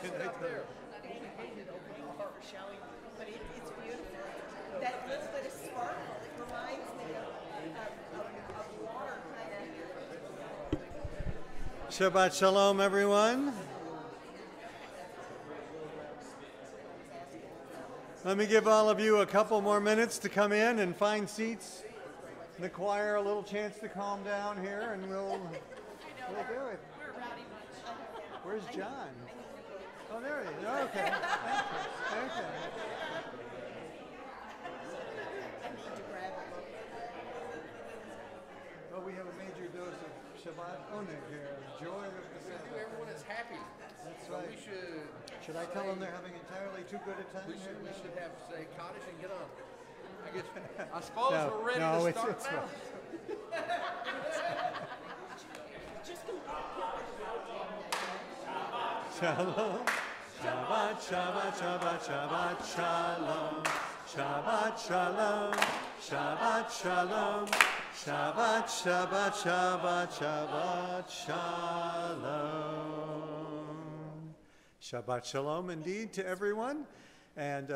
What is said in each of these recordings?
sit up there. She painted over the heart, shall we? But it's beautiful. That little bit of sparkle, it reminds me of water, kind of. Shabbat Shalom, everyone. Let me give all of you a couple more minutes to come in and find seats. The choir a little chance to calm down here, and we'll do it. We're rowdy bunch. Where's John? Oh, there he is. Okay. Thank you. I need to grab it. Well, we have a major dose of Shabbat Oneg here. Joy of the Sabbath. Everyone is happy. That's So right. we should. Should I tell them they're having entirely too good a time We here? should have say Kaddish and get on. I suppose No, we're ready no, to it's start now. Just go. Shalom. Shabbat, Shabbat, Shabbat, Shabbat, Shalom. Shabbat, Shalom. Shabbat, Shalom. Shabbat, Shabbat, Shabbat, Shabbat, Shalom. Shabbat Shalom indeed to everyone. And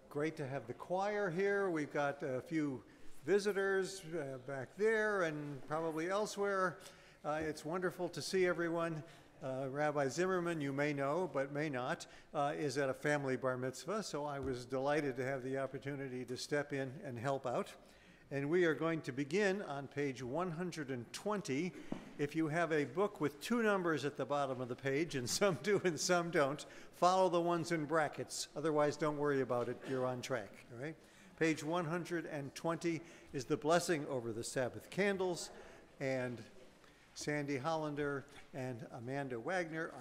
great to have the choir here. We've got a few visitors back there and probably elsewhere. It's wonderful to see everyone. Rabbi Zimmerman, you may know, but may not, is at a family bar mitzvah, so I was delighted to have the opportunity to step in and help out. And we are going to begin on page 120. If you have a book with two numbers at the bottom of the page, and some do and some don't, follow the ones in brackets. Otherwise, don't worry about it. You're on track. All right? Page 120 is the blessing over the Sabbath candles, and Sandy Hollander and Amanda Wagner,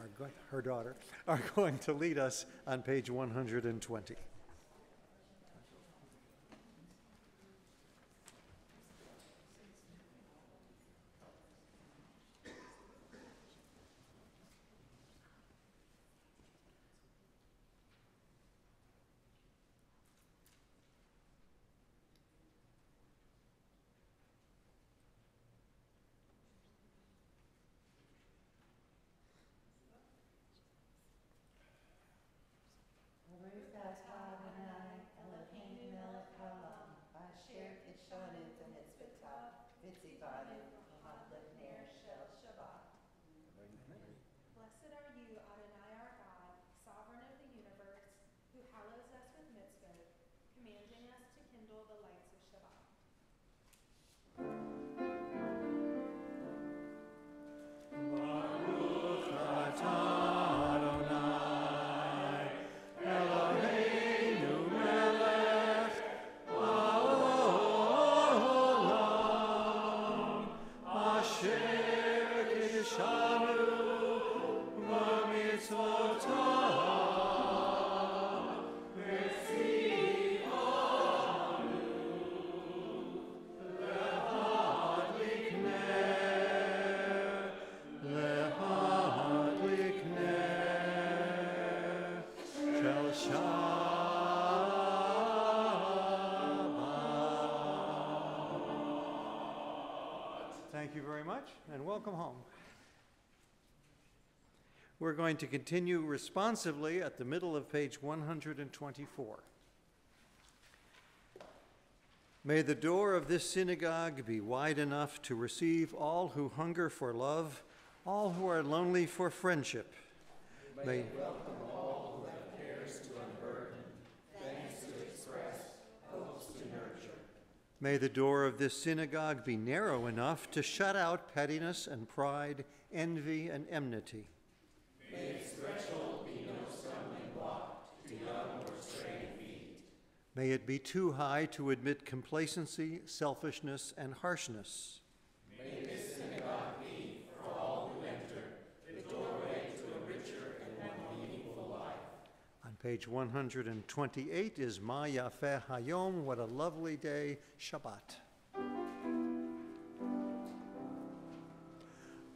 her daughter, are going to lead us on page 120. Blessed are you, Adonai our God, sovereign of the universe, who hallows us with mitzvot, commanding us to kindle the lights of Shabbat. Baruch atah Adonai, Eloheinu melech haolam, asher kiddushanu b'mitzvotav, v'tzivanu lehadlik ner, lehadlik ner shel Shabbat. Thank you very much, and welcome home. We're going to continue responsively at the middle of page 124. May the door of this synagogue be wide enough to receive all who hunger for love, all who are lonely for friendship. May Welcome all who have cares to unburden, thanks to express, hopes to nurture. May the door of this synagogue be narrow enough to shut out pettiness and pride, envy and enmity. May its threshold be no stumbling block to young or stray feet. May it be too high to admit complacency, selfishness, and harshness. May this synagogue be, for all who enter, the doorway to a richer and more meaningful life. On page 128 is Ma Yafeh Hayom, what a lovely day, Shabbat.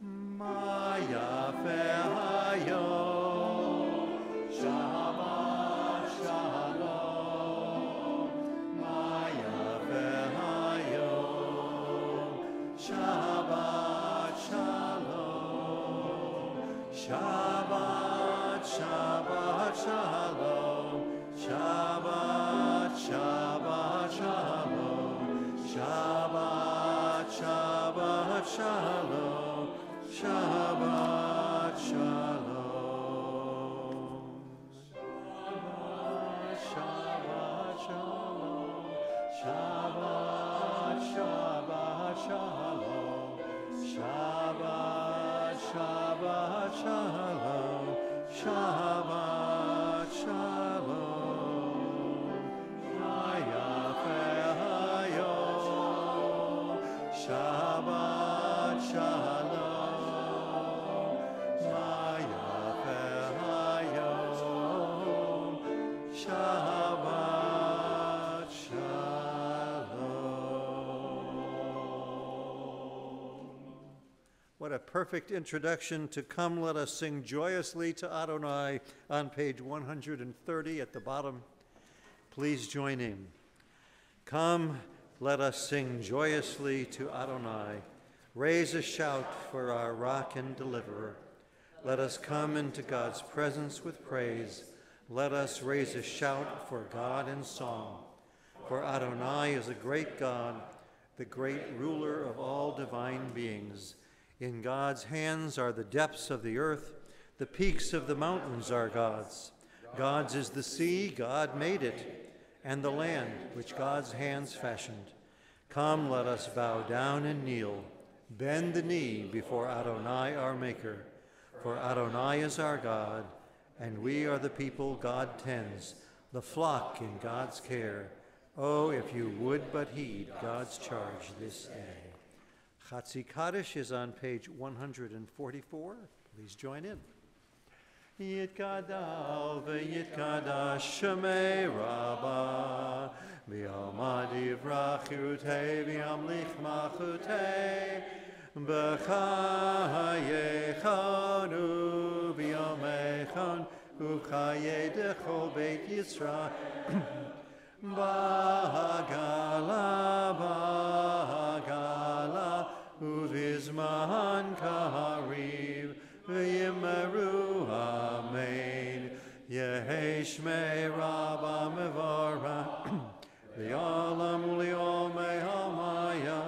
Ma Yafeh Hayom, Shabbat Shalom. Ma Yafeh Hayom, Shabbat Shalom. Shabbat Shabbat Shalom, Shabbat, Shabbat Shalom, Shabbat, Shabbat Shalom, Shabbat Shalom, Shabbat Shalom, Shabbat, Shabbat Shalom, Shabbat, Shabbat Shalom, Shabbat Shalom, Hayafe Hayom, Shabbat Shalom, Hayafe Hayom, Shabbat Shalom. What a perfect introduction to Come Let Us Sing Joyously to Adonai on page 130 at the bottom. Please join in. Come, let us sing joyously to Adonai. Raise a shout for our rock and deliverer. Let us come into God's presence with praise. Let us raise a shout for God in song. For Adonai is a great God, the great ruler of all divine beings. In God's hands are the depths of the earth. The peaks of the mountains are God's. God's is the sea, God made it, and the land which God's hands fashioned. Come, let us bow down and kneel, bend the knee before Adonai our Maker. For Adonai is our God, and we are the people God tends, the flock in God's care. Oh, if you would but heed God's charge this day. Chatzi Kaddish is on page 144. Please join in. Yitkadal v'yitkadash Shemei Rabbah B'yom Divrach Yirutei v'yamlich Machutei B'chayechanu v'yomechon u'chayei dechol Beit Yisrael Ba'gala Ba'gala Uvizman Kariv V'yimeru Amen Yehi Shmei Rabba Mevara V'yolam U'liomei Hamaya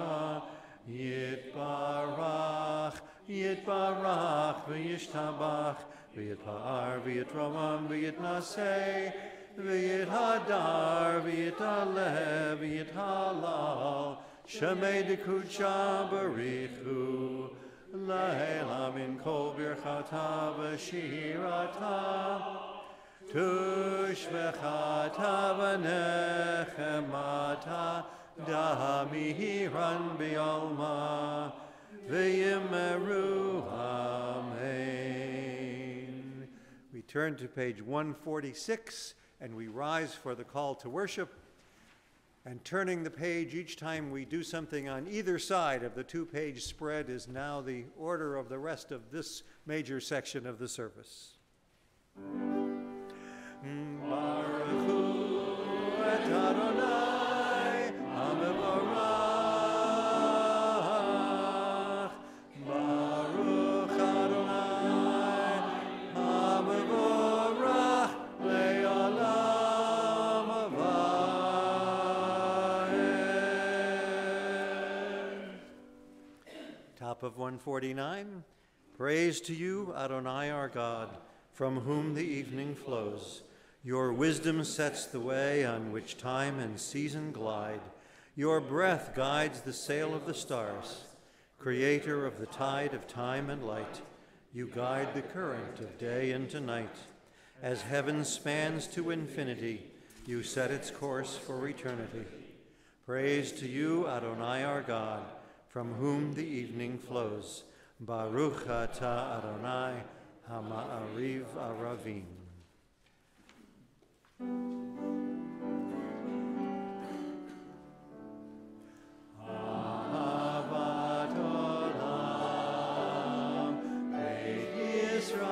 Yitbarach Yitbarach V'yishtabach V'yitpa'ar V'yitramam V'yitnasei V'yithadar V'yitalev V'yithalal Shemei Dekucha Barichu Laela min kol birchata v'shirata Tushvechata v'nechemata Damihiran bi'alma V'yimeru Amen. We turn to page 146 and we rise for the call to worship. And turning the page each time we do something on either side of the two-page spread is now the order of the rest of this major section of the service. Baruch hu et Adonai hamevorach. Baruch Adonai hamevorach le'olam avayim. Top of 149. Praise to you, Adonai our God, from whom the evening flows. Your wisdom sets the way on which time and season glide. Your breath guides the sail of the stars. Creator of the tide of time and light, you guide the current of day into night. As heaven spans to infinity, you set its course for eternity. Praise to you, Adonai our God, from whom the evening flows. Baruch atah Adonai Hama'ariv Aravim. Ahavat Olam Beit Yisrael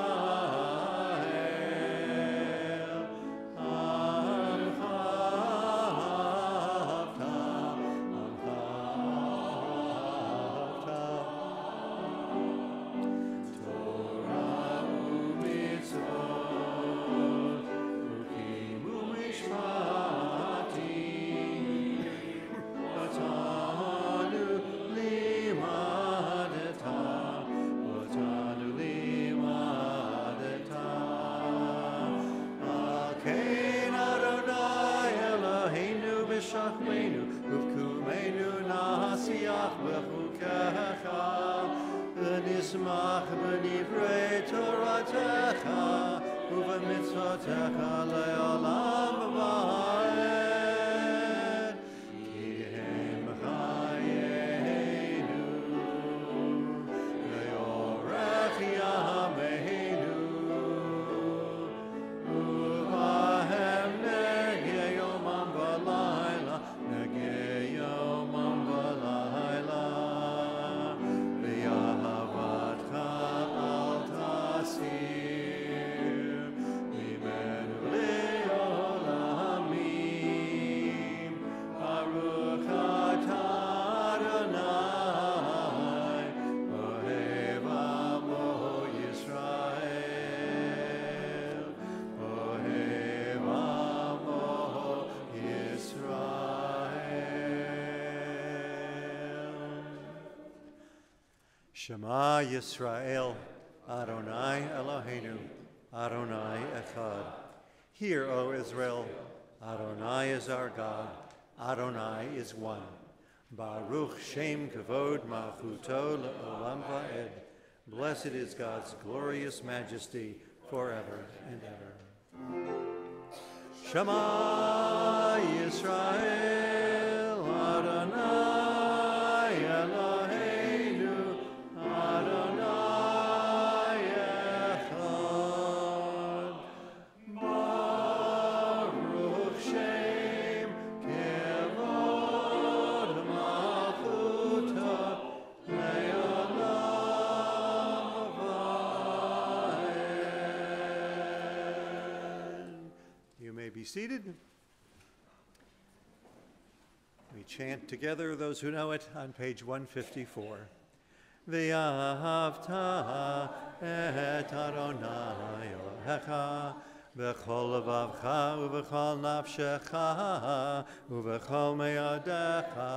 Amcha Torah u'mitzvot shachmenu, uvkumenu nasiach bechukecha, v'nismach b'nivrei Toratecha, uv'mitzvotecha le'olam v'ed. Ki hem chayenu, ve'orech yameinu, uvahem negeh yomam v'layla, negeh yomam v'layla, v'yahavatcha al tasir, mimenu le'olamim, Baruch atah Adonai, ohev amo Yisrael, ohev amo Yisrael. Shema Yisrael, Adonai Eloheinu, Adonai Echad. Hear, O Israel, Adonai is our God, Adonai is one. Baruch Shem Kavod Malchuto Le'olam Va'ed. Blessed is God's glorious majesty forever and ever. Shema Yisrael, Adonai Eloheinu, Adonai Echad. Baruch Shem Kevod Malchuto Le'olam Va'ed. You may be seated. We chant together, those who know it, on page 154. V'ahavta et Adonai Elohecha b'chol levavcha u'b'chol nafshecha u'b'chol me'adecha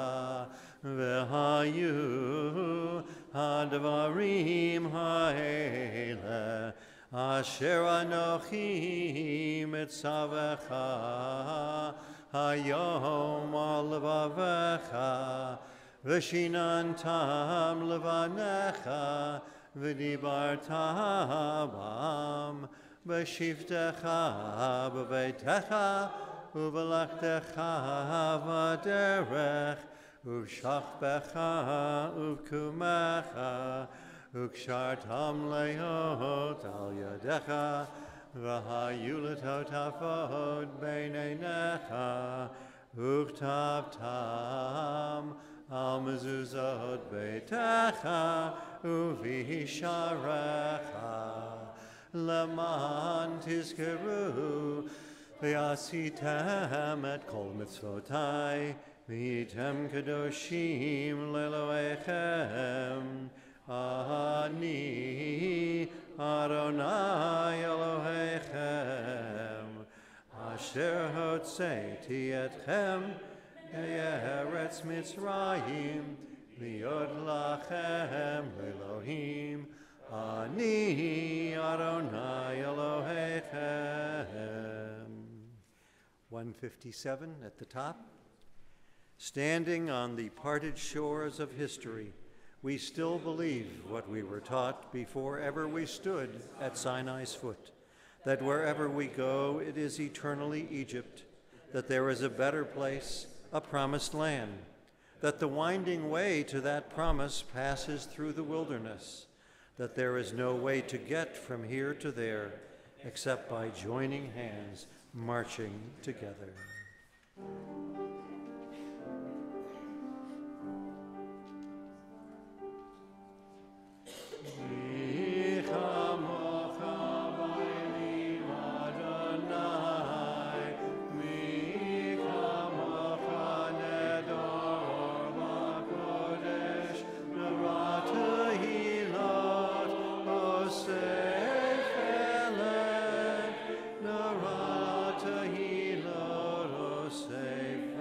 v'hayu hadvarim ha'ele asher anochi mitzavecha hayom al levavecha v'shinantam levanecha v'dibarta bam b'shivtecha b'veitecha u'v'lechtecha v'derech u'shachbecha u'kumecha u'kshartam leot al yadecha v'hayu l'totafot b'neinecha u'chtavtam al mezuzot beitecha u'visharecha leman tizkeru v'asitem et kol mitzvotai v'yitem kadoshim le'elohechem ani Adonai Elohechem asher hotzeiti etchem Eretz Mitzrayim liot lachem Elohim ani Adonai Elohechem. 157 at the top. Standing on the parted shores of history, we still believe what we were taught before ever we stood at Sinai's foot, that wherever we go, it is eternally Egypt, that there is a better place, a promised land, that the winding way to that promise passes through the wilderness, that there is no way to get from here to there except by joining hands, marching together. Safe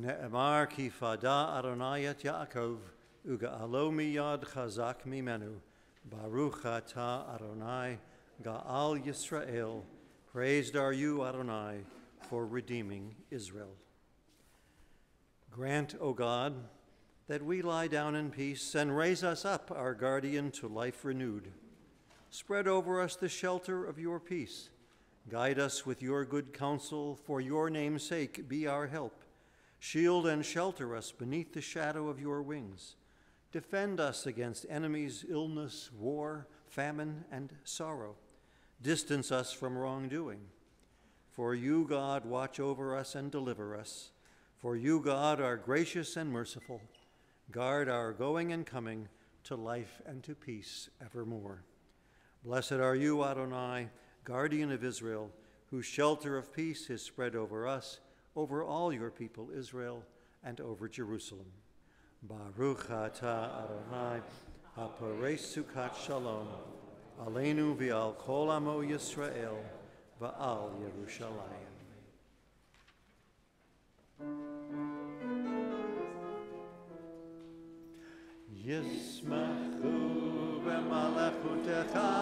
V'ne'emar ki fada Adonai et Yaakov, uga'alo miyad chazak mimenu, Baruch atah Adonai, Ga'al Yisrael. Praised are you, Adonai, for redeeming Israel. Grant, O God, that we lie down in peace and raise us up, our guardian, to life renewed. Spread over us the shelter of your peace. Guide us with your good counsel. For your name's sake, be our help. Shield and shelter us beneath the shadow of your wings. Defend us against enemies, illness, war, famine, and sorrow. Distance us from wrongdoing. For you, God, watch over us and deliver us. For you, God, are gracious and merciful. Guard our going and coming to life and to peace evermore. Blessed are you, Adonai, guardian of Israel, whose shelter of peace is spread over us, over all your people Israel, and over Jerusalem. Baruch atah Adonai, haporei sukat shalom, aleinu v'al kol amo Yisrael, v'al Yerushalayim. Yismachu b'malachutecha,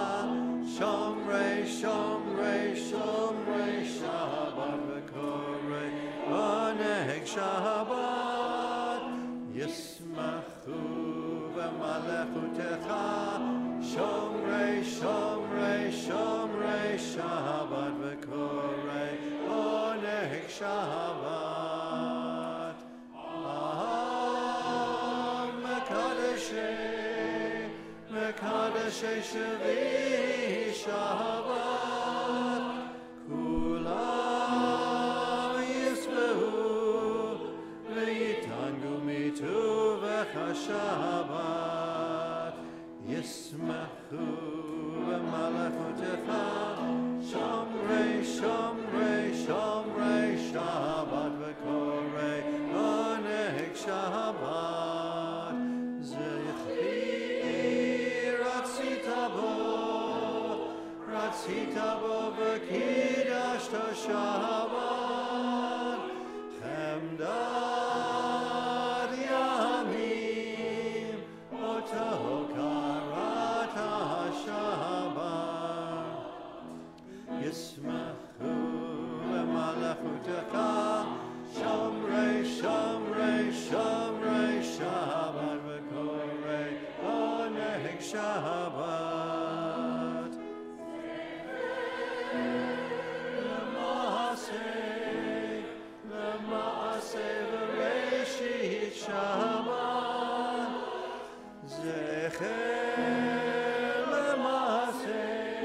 shomrei, shomrei, shomrei, Shabbat v'korei, oneg Shabbat. Yismachu b'malachutecha, shomrei, shomrei, shomrei, Shabbat v'korei, oneg Shabbat. Mekadeshei Shavi Shabbat, Kulam Yisbehu V'yitangu mituvech Shabbat, Yismachu v'malachutecha, Shomrei, Shomrei, Shomrei, Shabbat v'korei, oneg Shabbat. Ratzita bo v'kidashto Shabbat, Chemdad yamim, oto karata Shabbat. Yismachu v'malachutecha, Shomrei, Shomrei, Shomrei, Shabbat v'korei, oneg Shabbat. Shabbat, Zecher L'Maseh,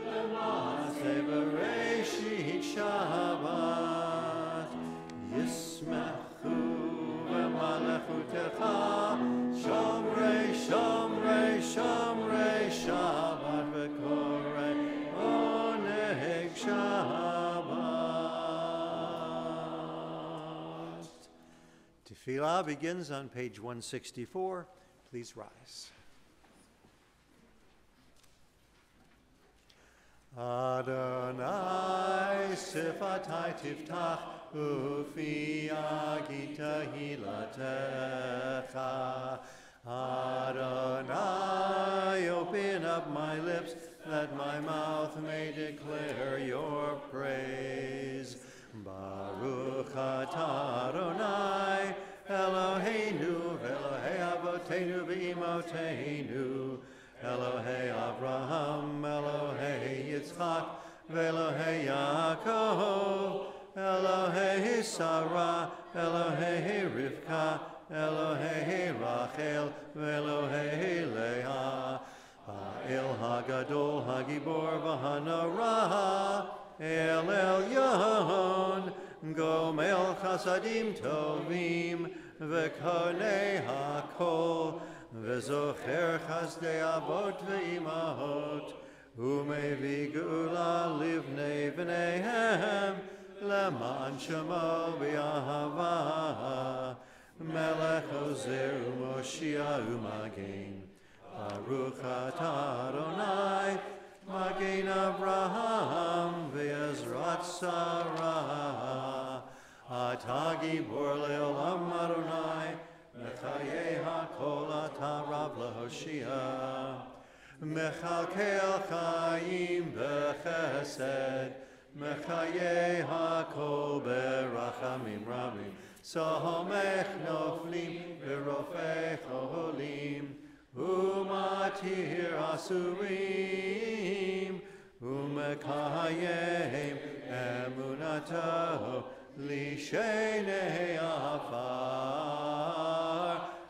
L'Maseh Bereshit Shabbat, Yismachu v'malachutecha, Shomrei, Shomrei, Shomrei, Shabbat v'korei, oneg Shabbat. Tefillah begins on page 164. Please rise. Adonai sifatai tiftach ufi agita hilatecha. Adonai, open up my lips that my mouth may declare your praise. Baruch atah Adonai, Eloheinu, Elohei Avoteinu v'Imoteinu, Elohei Avraham, Elohei Yitzchak, v'Elohei Yaakov, Elohei Sarah, Elohei Rivka, Elohei Rachel, v'Elohei Leah, Ha'el Hagadol, Hagibor v'Hanora, El Elyon, Gomel Chasadim Tovim, V'Konei HaKol, V'Zocher Chasdei Avot V'Imahot, U'Mevi Geula Livnei V'neihem, Leman Shemo B'Yahava, Melech Ozer U'Moshia U'Magen, Baruch atah Adonai, Magen Avraham ve'ezrat Sarah, אתה גיבור לעולם אדוני, מחיי הכל אתה רב להושיע. מכלכל חיים בחסד, מחיי הכל ברחמים רבים. סומך נופלים ורופא חולים, ומתיר אסורים, ומקיים אמונתו לשני עפר.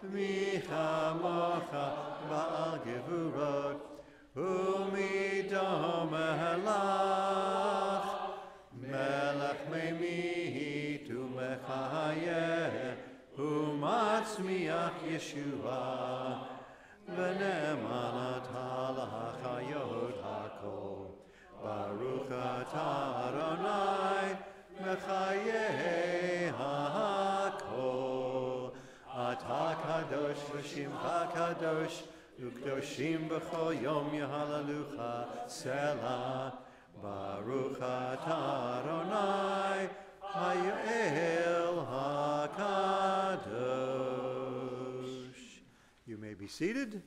מי כמוך בעל גבורות ומידו מלך, מלך ממית ומחיה ומצמיח ישועה, ונאמנת לחיות הכל. ברוך אתה אדוני מחיי הכל. אתה קדוש ושמך קדוש, וקדושים בכל יום יהללוך סלה. ברוך אתה אדוני האל הקדוש. You may be seated.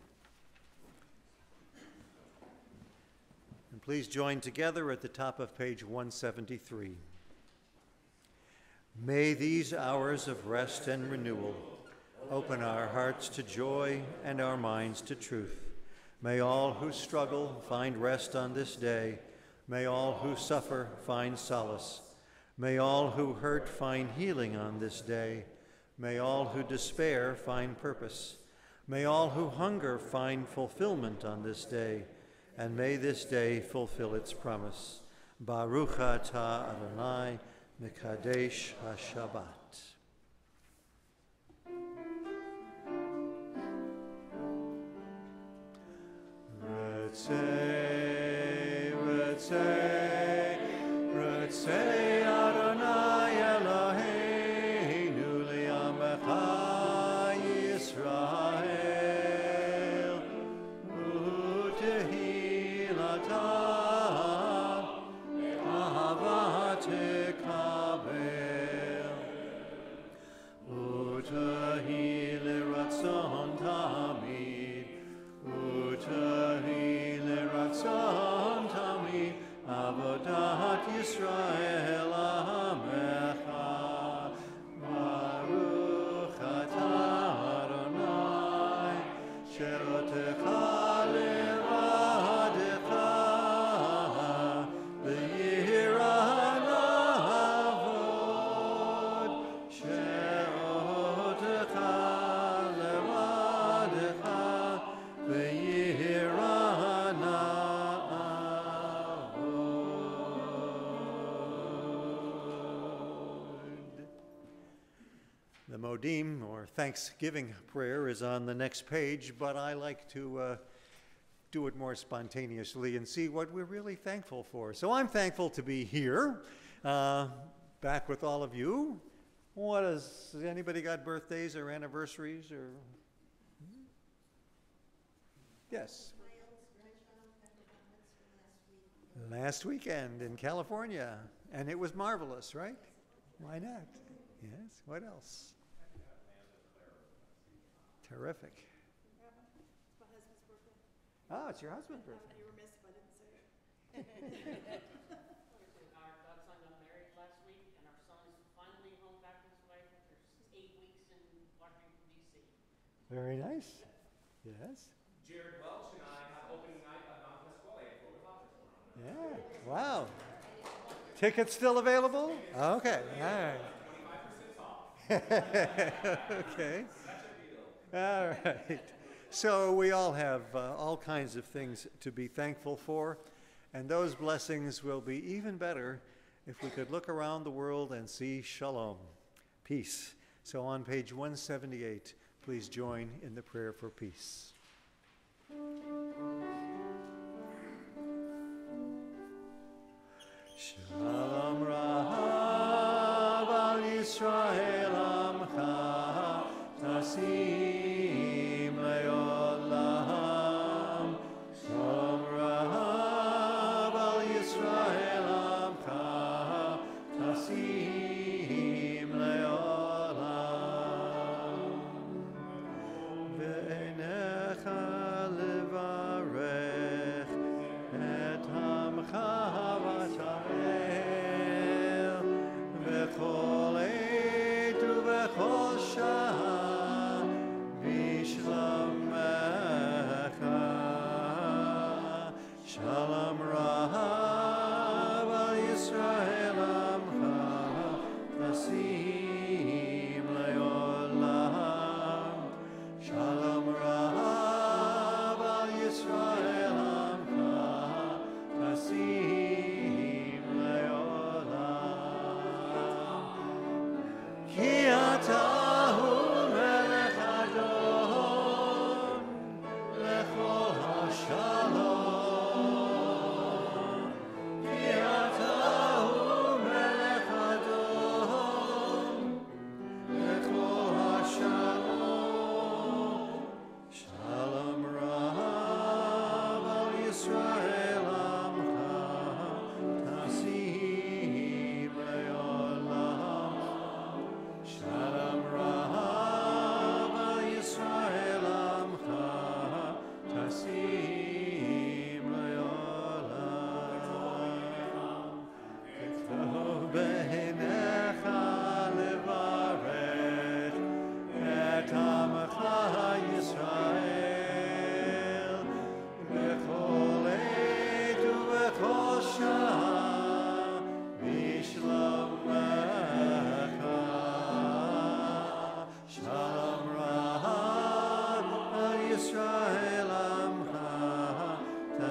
And please join together at the top of page 173. May these hours of rest and renewal open our hearts to joy and our minds to truth. May all who struggle find rest on this day. May all who suffer find solace. May all who hurt find healing on this day. May all who despair find purpose. May all who hunger find fulfillment on this day. And may this day fulfill its promise. Baruch atah Adonai Mekadesh HaShabbat. Ratzei Adonai Eloheinu li'amecha Yisrael u'tehilatav ahavat tekabel u'tehi l'ratzon tamid u'tehi l'ratzon tamid Avodat Yisrael Amecha. Baruch atah Adonai she'otecha levadecha b'yira navod she'otecha levadecha b'yira The Modim, or Thanksgiving prayer, is on the next page, but I like to do it more spontaneously and see what we're really thankful for. So I'm thankful to be here, back with all of you. Has anybody got birthdays or anniversaries or? Yes. Last weekend in California, and it was marvelous, right? Why not? Yes. What else? Terrific. Yeah, it's my husband's birthday. Oh, it's your husband's birthday. You were missed if I didn't say it. Our godson got married last week, and our son is finally home back with his wife after 8 weeks in Washington, D.C. Very nice. Yes. Jared Welch and I have opening night at Don Pasquale at Fort Office tomorrow. Yeah. Wow. Tickets still available? Okay. All right. 25% off. Okay. All right. So we all have all kinds of things to be thankful for, and those blessings will be even better if we could look around the world and see shalom, peace. So on page 178, please join in the prayer for peace. Shalom Rahav al Yisrael Amcha Tasim Le'olam. Shalom Rahav al Yisrael Amcha Tasim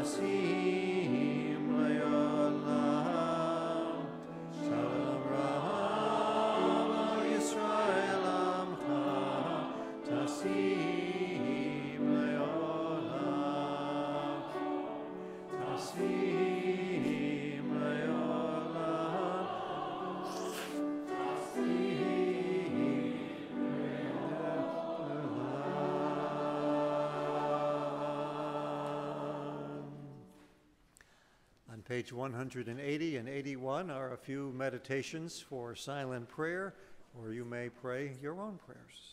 tasim le'olam. Shalom Rav al Yisrael amcha tasim le'olam. Tasim le'olam. On page 180 and 81 are a few meditations for silent prayer, or you may pray your own prayers.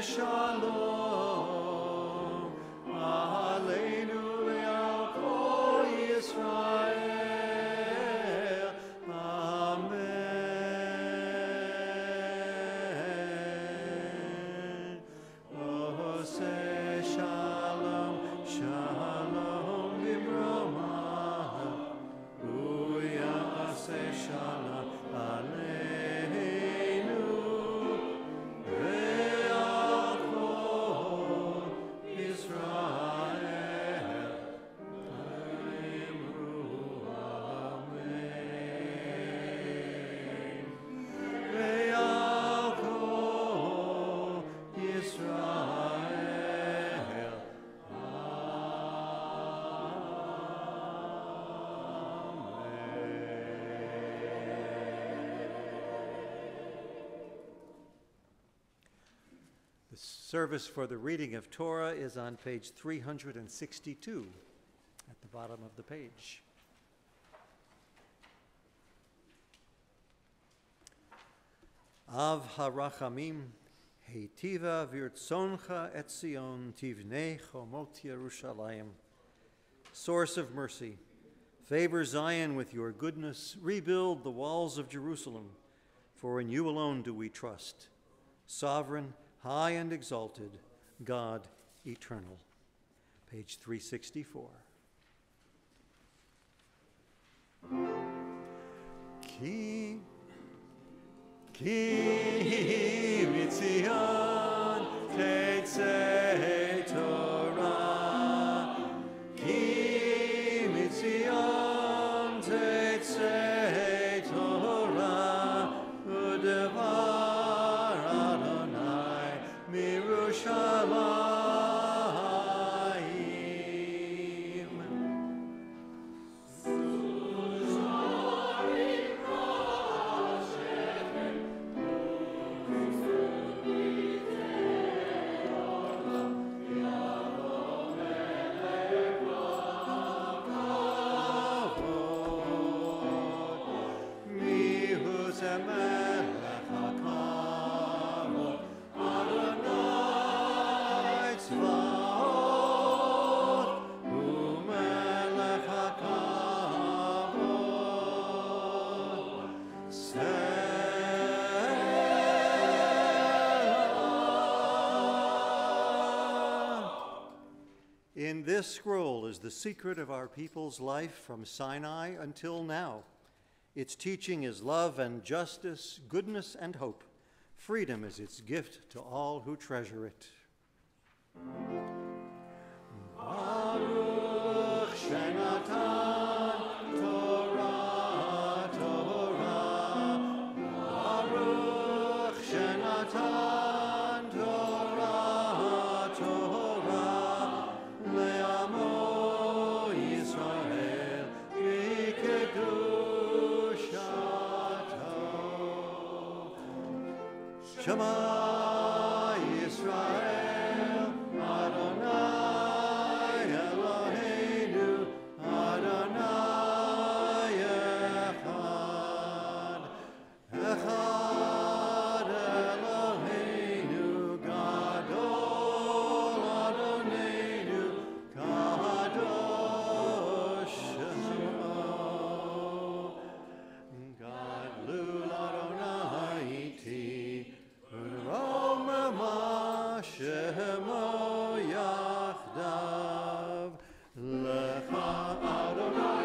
Shalom, Aleinu ve'al kol Yisrael, Amen. Oseh shalom, shalom b'mromav, u'yaseh shalom aleinu. The service for the reading of Torah is on page 362 at the bottom of the page. Av harachamim, heitiva virtzoncha et Zion tivnei chomot Yerushalayim. Source of mercy, favor Zion with your goodness, rebuild the walls of Jerusalem, for in you alone do we trust. Sovereign, high and exalted, God eternal. Page 364. Ki mitzion tetzei Torah. Ki mitzion tetzei Torah. Udevar Adonai mirushalayim. In this scroll is the secret of our people's life from Sinai until now. Its teaching is love and justice, goodness and hope. Freedom is its gift to all who treasure it. Baruch Shenatan Torah, Torah. Baruch Shenatan Torah, Torah. Shema Yisrael, Adonai Eloheinu, Adonai Echad. Echad Eloheinu, Gadol Adonenu, Kadosh Shemo. Gadlul Adonai iti, Roma Shemo Yachdav. Lecha Adonai.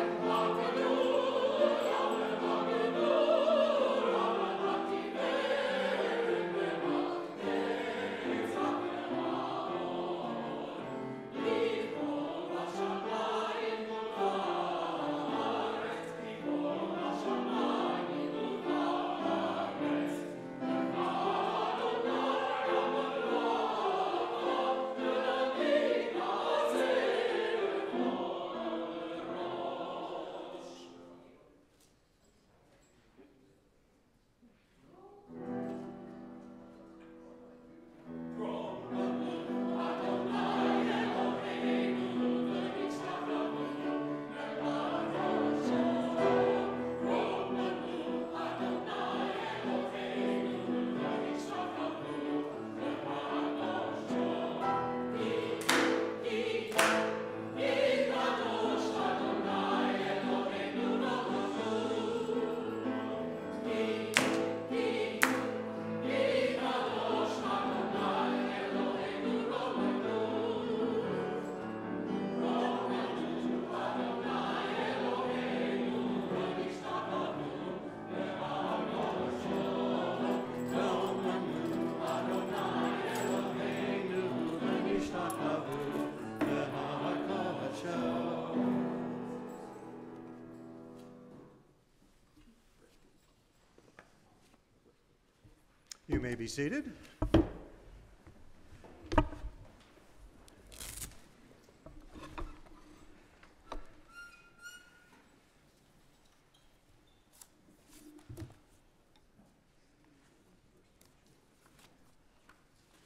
You may be seated.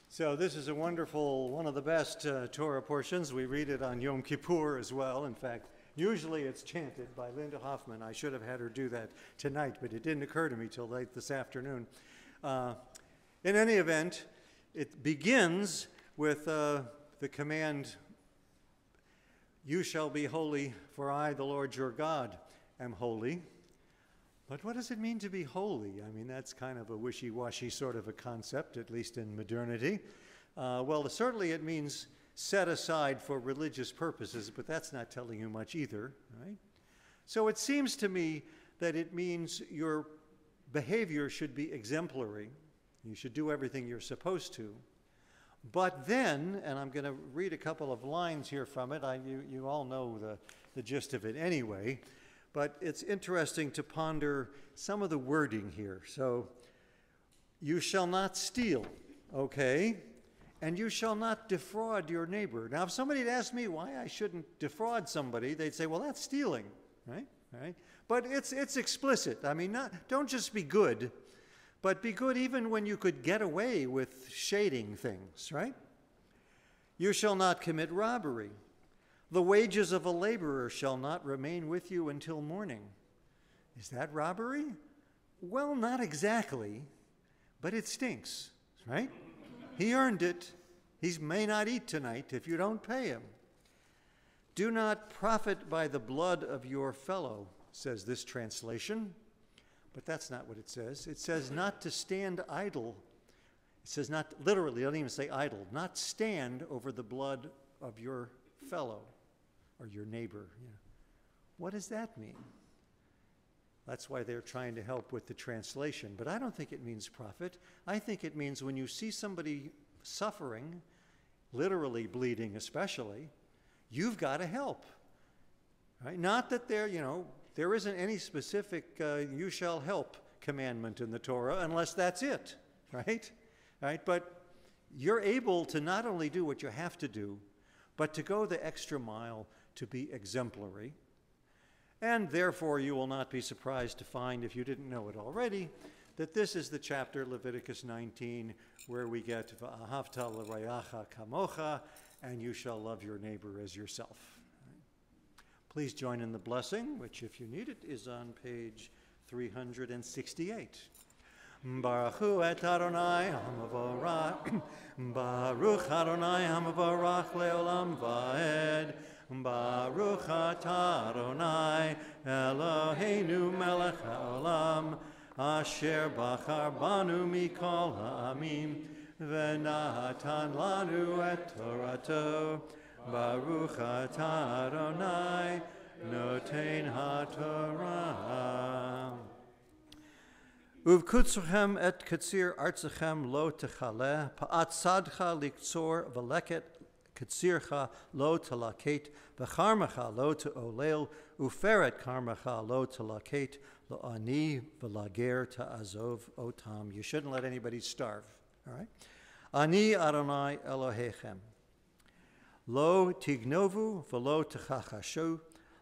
So this is a wonderful, one of the best Torah portions. We read it on Yom Kippur as well. In fact, usually it's chanted by Linda Hoffman. I should have had her do that tonight, but it didn't occur to me till late this afternoon. In any event, it begins with the command, "You shall be holy, for I, the Lord your God, am holy." But what does it mean to be holy? I mean, that's kind of a wishy-washy sort of a concept, at least in modernity. Well, certainly it means set aside for religious purposes, but that's not telling you much either, right? So it seems to me that it means your behavior should be exemplary. You should do everything you're supposed to. But then, and I'm going to read a couple of lines here from it. You all know the gist of it anyway. But it's interesting to ponder some of the wording here. So, you shall not steal, okay? And you shall not defraud your neighbor. Now, if somebody had asked me why I shouldn't defraud somebody, they'd say, well, that's stealing, right? Right? But it's explicit. I mean, don't just be good, but be good even when you could get away with shading things, right? You shall not commit robbery. The wages of a laborer shall not remain with you until morning. Is that robbery? Well, not exactly, but it stinks, right? He earned it. He may not eat tonight if you don't pay him. Do not profit by the blood of your fellow, says this translation. But that's not what it says. It says not to stand idle. It says not, literally, it doesn't even say idle, not stand over the blood of your fellow or your neighbor. Yeah. What does that mean? That's why they're trying to help with the translation. But I don't think it means profit. I think it means when you see somebody suffering, literally bleeding especially, you've got to help. Right? Not that there isn't any specific you shall help commandment in the Torah unless that's it, right? Right? But you're able to not only do what you have to do, but to go the extra mile to be exemplary. And therefore, you will not be surprised to find, if you didn't know it already, that this is the chapter, Leviticus 19, where we get V'ahavta l'rayacha kamocha, and you shall love your neighbor as yourself. Please join in the blessing, which, if you need it, is on page 368. Baruch hu et Adonai hamavorach, Baruch Adonai hamavorach leolam vaed, Baruch atah Adonai Eloheinu melech haolam, Asher bachar banu mikol ha'amim, v'natan lanu et Torato, Baruch atah Adonai noten ha'torah. Uvkutzochem et katsir artzachem lo techaleh, pa'at sadcha liktzor v'leket katsircha lo telaket, v'charmacha lo te'olel, uferet karmacha lo telaket, lo ani v'lager ta'azov otam. You shouldn't let anybody starve, all right? Ani Adonai Elohechem. Lo tignovu v'lo techachashu,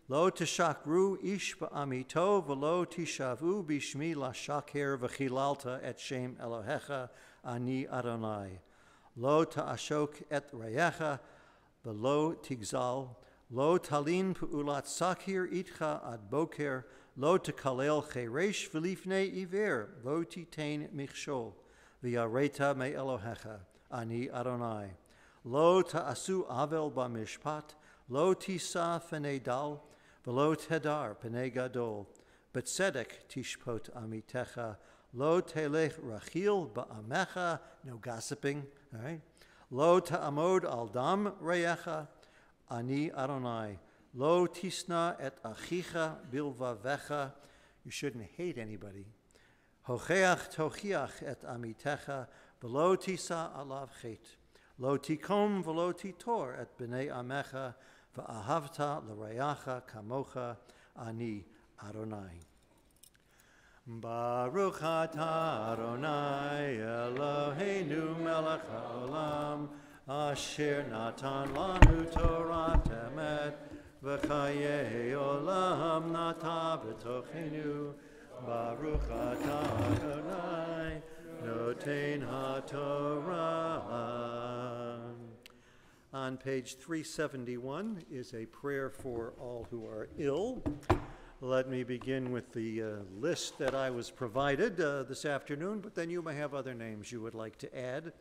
Lo tishakru ish ba'amito v'lo tishavu bishmi lashaker v'chilalta et shem Elohecha ani Adonai. Lo ta'ashok et reyecha v'lo tigzal. Lo talin pu'ulat sakir itcha ad boker. Lo tekalel cheresh v'lifnei iver. Lo titain michshol v'yareta me Elohecha ani Adonai. Lo ta'asu avel ba'mishpat. Lo tisa fenei dal. V'lo tedar p'nei gadol, b'tzedek tishpot amitecha, lo telech rachil ba'amecha, no gossiping, all right? Lo ta'amod al dam reyecha, ani Adonai, lo tisna et achicha bilvavecha, you shouldn't hate anybody. Hocheach tochiach et amitecha, v'lo tisa alav chet, lo tikom v'lo titor et b'nei amecha, V'ahavta l'rayacha kamocha ani Adonai. Baruch atah Adonai Eloheinu melech haolam, asher natan lanu Torah temet, v'chayei olam nata b'tochenu. Baruch atah Adonai noten haTorah. On page 371 is a prayer for all who are ill. Let me begin with the list that I was provided this afternoon, but then you may have other names you would like to add.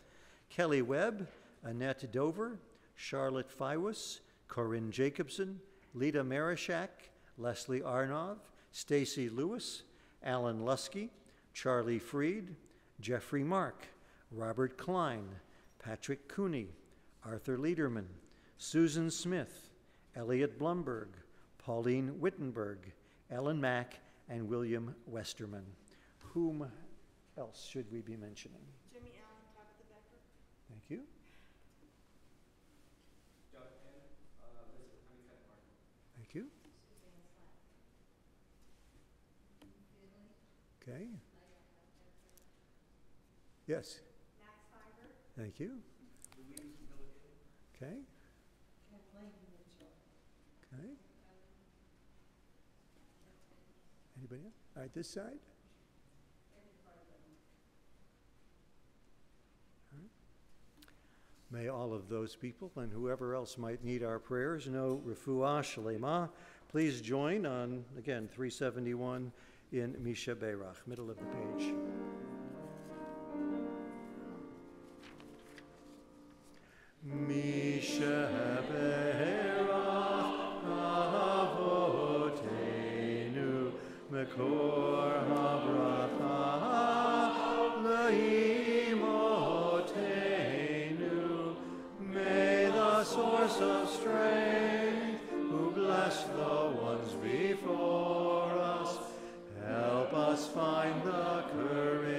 Kelly Webb, Annette Dover, Charlotte Fiwus, Corinne Jacobson, Lita Marishak, Leslie Arnov, Stacy Lewis, Alan Lusky, Charlie Freed, Jeffrey Mark, Robert Klein, Patrick Cooney, Arthur Liederman, Susan Smith, Elliot Blumberg, Pauline Wittenberg, Ellen Mack, and William Westerman. Whom else should we be mentioning? Jimmy Allen, Tabitha Becker. Thank you. Thank you. Okay. Yes. Max Fiber. Thank you. Okay. Okay. Anybody else? All right, this side. All right. May all of those people and whoever else might need our prayers know refuah shlema. Please join on, again, 371 in Misha Beirach, middle of the page. Misha Beirach avotenu mekor habracha leimotenu. May the source of strength, who bless the ones before us, help us find the courage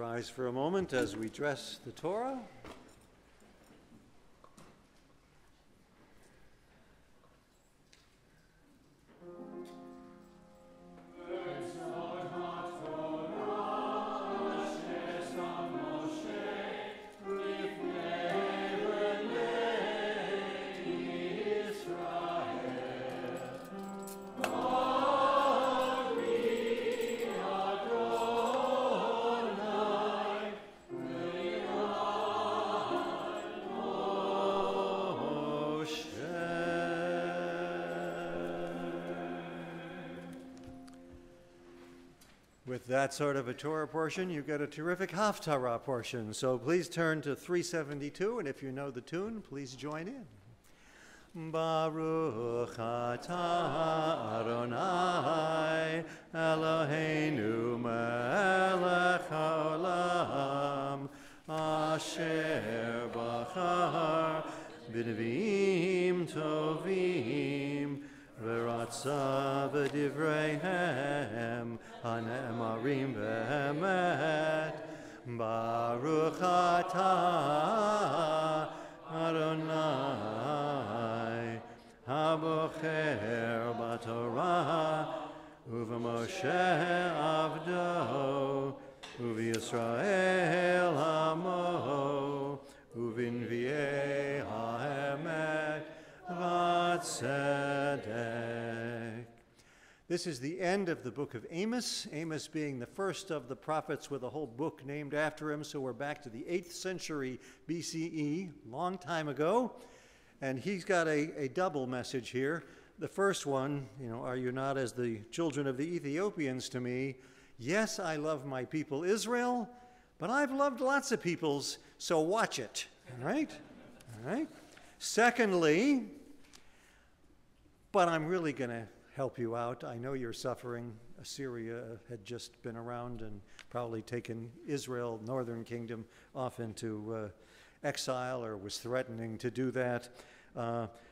rise for a moment as we dress the Torah. With that sort of a Torah portion, you get a terrific Haftarah portion. So please turn to 372, and if you know the tune, please join in. Baruch atah Adonai Eloheinu melech haolam asher bachar b'neviim tovim v'ratza b'divreihem hanemarim be'emet. Baruch atah Adonai habocher b'Torah u'v'Moshe avdo u'v'Yisrael hamo u'v'nvi'ei ha'emet v'tzedek. This is the end of the book of Amos, Amos being the first of the prophets with a whole book named after him. So we're back to the 8th century BCE, long time ago. And he's got a double message here. The first one, are you not as the children of the Ethiopians to me? Yes, I love my people Israel, but I've loved lots of peoples, so watch it. All right? All right. Secondly, but I'm really going to help you out. I know you're suffering. Assyria had just been around and probably taken Israel, northern kingdom, off into exile or was threatening to do that.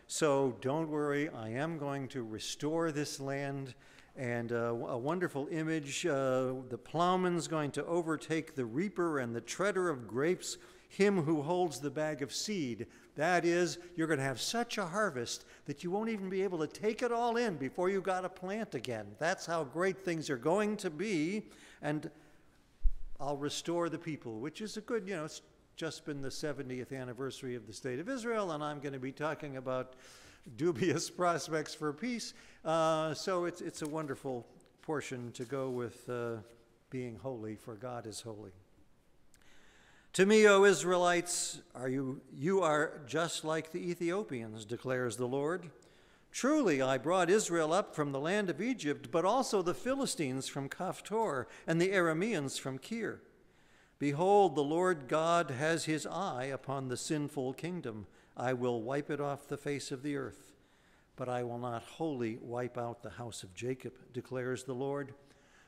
So don't worry, I am going to restore this land. And a wonderful image, the plowman's going to overtake the reaper and the treader of grapes, him who holds the bag of seed. That is, you're going to have such a harvest that you won't even be able to take it all in before you got to plant again. That's how great things are going to be. And I'll restore the people, which is a good, it's just been the 70th anniversary of the State of Israel, and I'm going to be talking about dubious prospects for peace. So it's a wonderful portion to go with being holy, for God is holy. To me, O Israelites, you are just like the Ethiopians, declares the Lord. Truly, I brought Israel up from the land of Egypt, but also the Philistines from Kaphtor and the Arameans from Kir. Behold, the Lord God has his eye upon the sinful kingdom. I will wipe it off the face of the earth, but I will not wholly wipe out the house of Jacob, declares the Lord.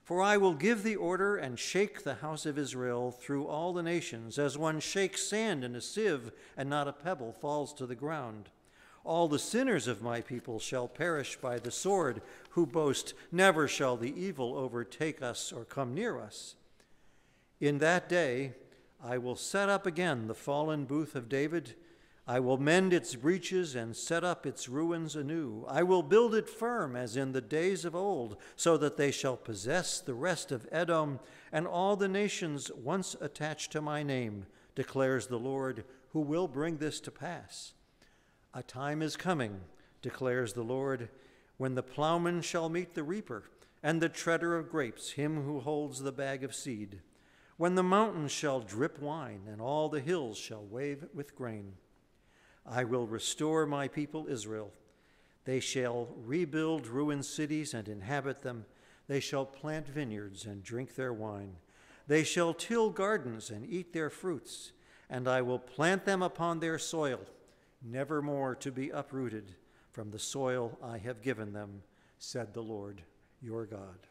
For I will give the order and shake the house of Israel through all the nations, as one shakes sand in a sieve, and not a pebble falls to the ground. All the sinners of my people shall perish by the sword, who boast, never shall the evil overtake us or come near us. In that day I will set up again the fallen booth of David. I will mend its breaches and set up its ruins anew. I will build it firm as in the days of old, so that they shall possess the rest of Edom and all the nations once attached to my name, declares the Lord, who will bring this to pass. A time is coming, declares the Lord, when the plowman shall meet the reaper, and the treader of grapes, him who holds the bag of seed. When the mountains shall drip wine, and all the hills shall wave with grain. I will restore my people Israel. They shall rebuild ruined cities and inhabit them. They shall plant vineyards and drink their wine. They shall till gardens and eat their fruits, and I will plant them upon their soil, never more to be uprooted from the soil I have given them, said the Lord your God.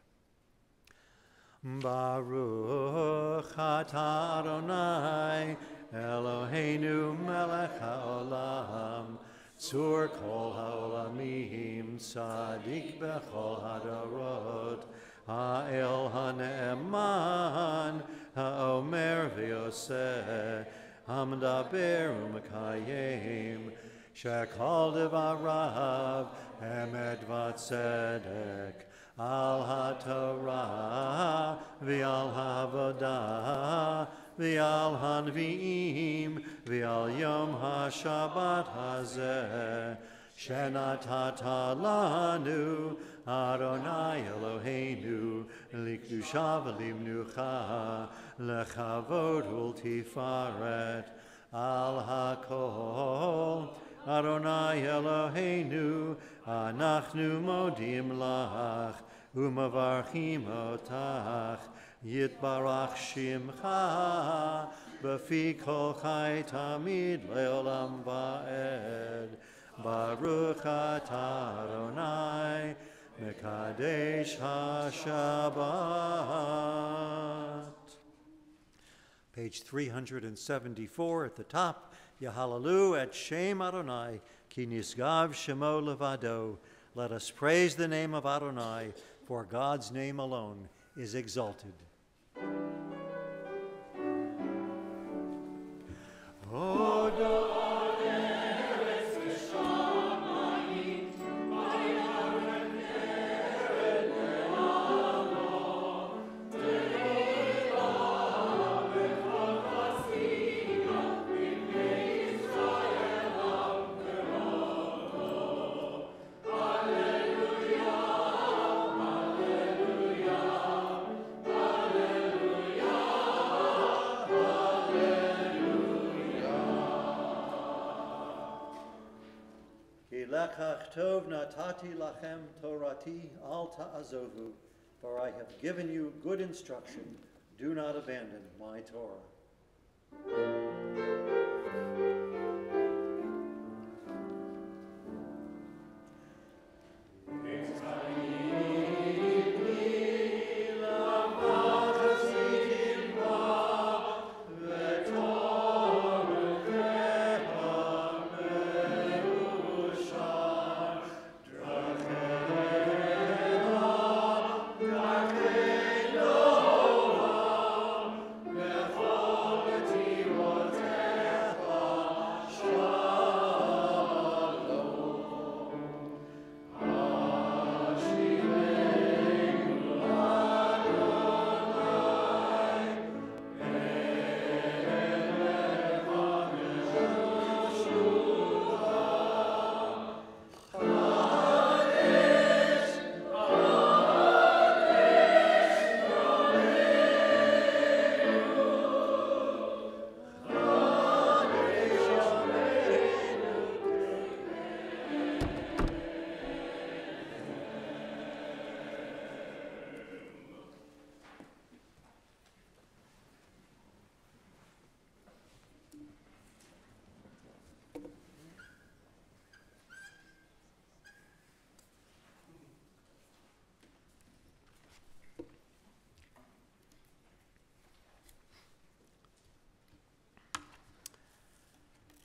Baruch atah Adonai Eloheinu melech haolam tzur kol haolamim tzadik bechol hadarot ha'el hane'eman האומר ועושה, המדבר ומקיים, שכל דבריו אמת וצדק, על התורה ועל העבודה ועל הנביאים ועל יום השבת הזה, שנתת לנו, אדוני אלוהינו, לקדושה ולמנוחה, לכבוד ולתפארת, על הכל. אדוני אלוהינו, אנחנו מודים לך ומברכים אותך, יתברך שמך בפי כל חי תמיד לעולם ועד. ברוך אתה אדוני מקדש השבת. Page 374 at the top. Yahalelu et Shem Adonai, ki nisgav shemo levado. Let us praise the name of Adonai, for God's name alone is exalted. Lekach tov natati lachem torati al ta'azovu, for I have given you good instruction. Do not abandon my Torah.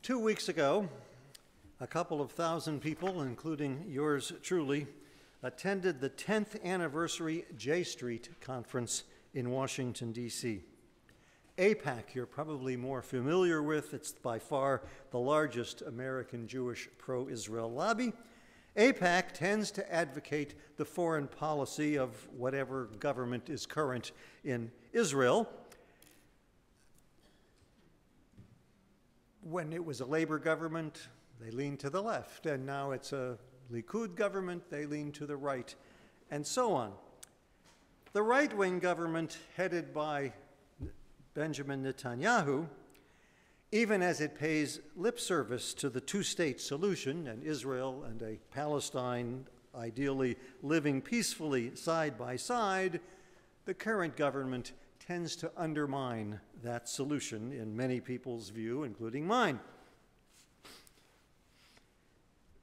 Two weeks ago, a couple of thousand people, including yours truly, attended the 10th anniversary J Street Conference in Washington, D.C. AIPAC, you're probably more familiar with. It's by far the largest American Jewish pro-Israel lobby. AIPAC tends to advocate the foreign policy of whatever government is current in Israel. When it was a Labor government, they leaned to the left, and now it's a Likud government, they lean to the right, and so on. The right-wing government, headed by Benjamin Netanyahu, even as it pays lip service to the two-state solution, and Israel and a Palestine ideally living peacefully side by side, the current government tends to undermine that solution in many people's view, including mine.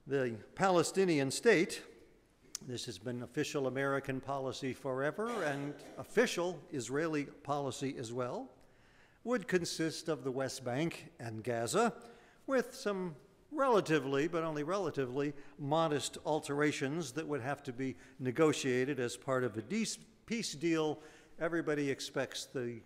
The Palestinian state, this has been official American policy forever and official Israeli policy as well, would consist of the West Bank and Gaza with some relatively, but only relatively, modest alterations that would have to be negotiated as part of a peace deal. Everybody expects the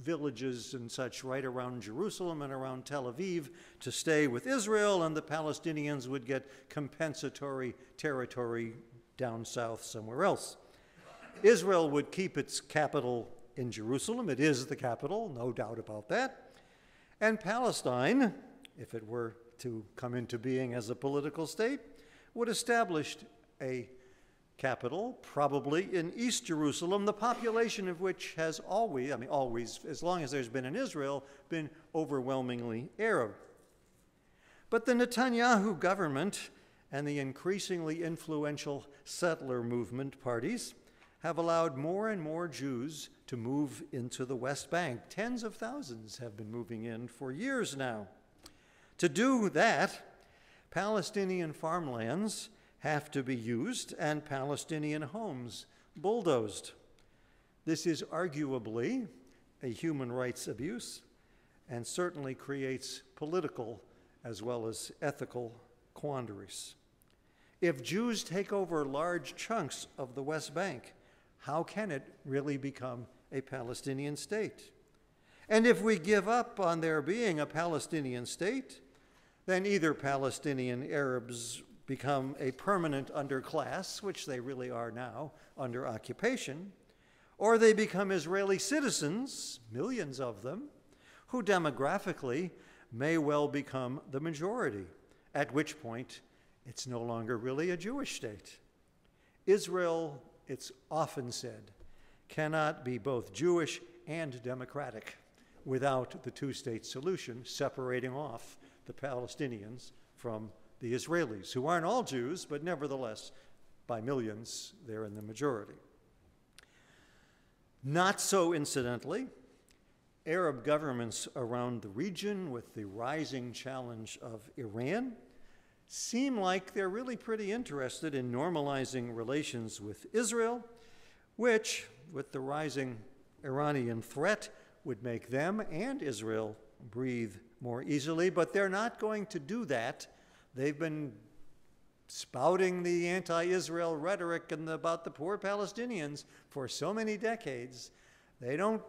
villages and such right around Jerusalem and around Tel Aviv to stay with Israel, and the Palestinians would get compensatory territory down south somewhere else. Israel would keep its capital in Jerusalem. It is the capital, no doubt about that. And Palestine, if it were to come into being as a political state, would establish a capital, probably in East Jerusalem, the population of which has always, as long as there's been in Israel, been overwhelmingly Arab. But the Netanyahu government and the increasingly influential settler movement parties have allowed more and more Jews to move into the West Bank. Tens of thousands have been moving in for years now. To do that, Palestinian farmlands have to be used and Palestinian homes bulldozed. This is arguably a human rights abuse and certainly creates political as well as ethical quandaries. If Jews take over large chunks of the West Bank, how can it really become a Palestinian state? And if we give up on there being a Palestinian state, then either Palestinian Arabs become a permanent underclass, which they really are now under occupation, or they become Israeli citizens, millions of them, who demographically may well become the majority, at which point it's no longer really a Jewish state. Israel, it's often said, cannot be both Jewish and democratic without the two-state solution separating off the Palestinians from the Israelis, who aren't all Jews, but nevertheless, by millions, they're in the majority. Not so incidentally, Arab governments around the region, with the rising challenge of Iran, seem like they're really pretty interested in normalizing relations with Israel, which, with the rising Iranian threat, would make them and Israel breathe more easily, but they're not going to do that. They've been spouting the anti-Israel rhetoric about the poor Palestinians for so many decades. They don't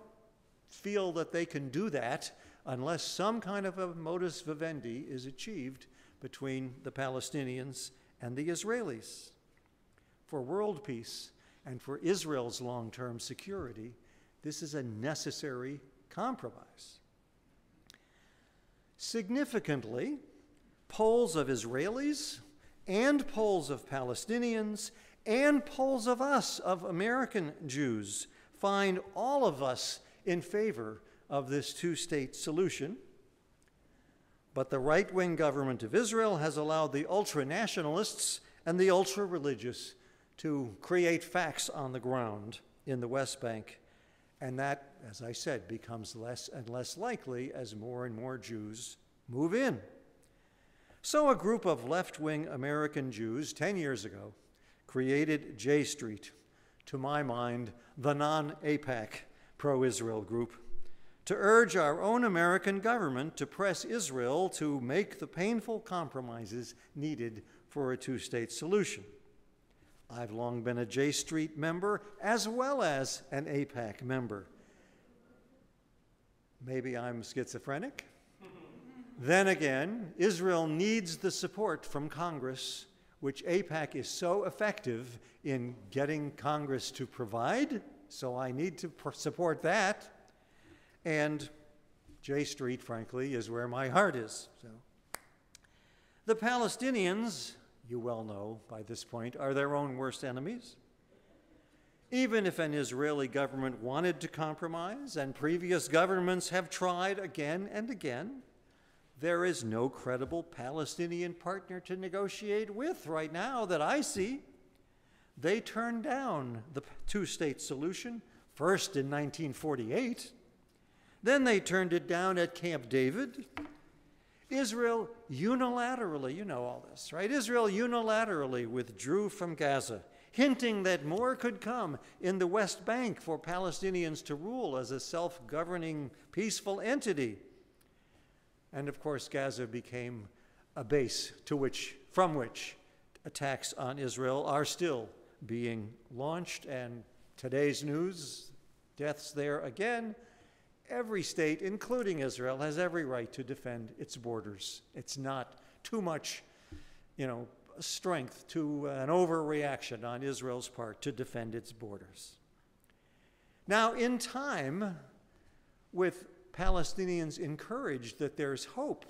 feel that they can do that unless some kind of a modus vivendi is achieved between the Palestinians and the Israelis. For world peace and for Israel's long-term security, this is a necessary compromise. Significantly, polls of Israelis and polls of Palestinians and polls of us, of American Jews, find all of us in favor of this two-state solution. But the right-wing government of Israel has allowed the ultra-nationalists and the ultra-religious to create facts on the ground in the West Bank. And that, as I said, becomes less and less likely as more and more Jews move in. So a group of left-wing American Jews 10 years ago created J Street, to my mind, the non-AIPAC pro-Israel group, to urge our own American government to press Israel to make the painful compromises needed for a two-state solution. I've long been a J Street member as well as an AIPAC member. Maybe I'm schizophrenic? Then again, Israel needs the support from Congress, which AIPAC is so effective in getting Congress to provide, so I need to support that. And J Street, frankly, is where my heart is. So, the Palestinians, you well know by this point, are their own worst enemies. Even if an Israeli government wanted to compromise, and previous governments have tried again and again, there is no credible Palestinian partner to negotiate with right now that I see. They turned down the two-state solution, first in 1948. Then they turned it down at Camp David. Israel unilaterally, you know all this, right? Israel unilaterally withdrew from Gaza, hinting that more could come in the West Bank for Palestinians to rule as a self-governing, peaceful entity. And of course, Gaza became a base from which attacks on Israel are still being launched. And today's news, deaths there again. every state, including Israel, has every right to defend its borders. It's not too much, strength to an overreaction on Israel's part to defend its borders. Now, in time, with Palestinians encouraged that there's hope,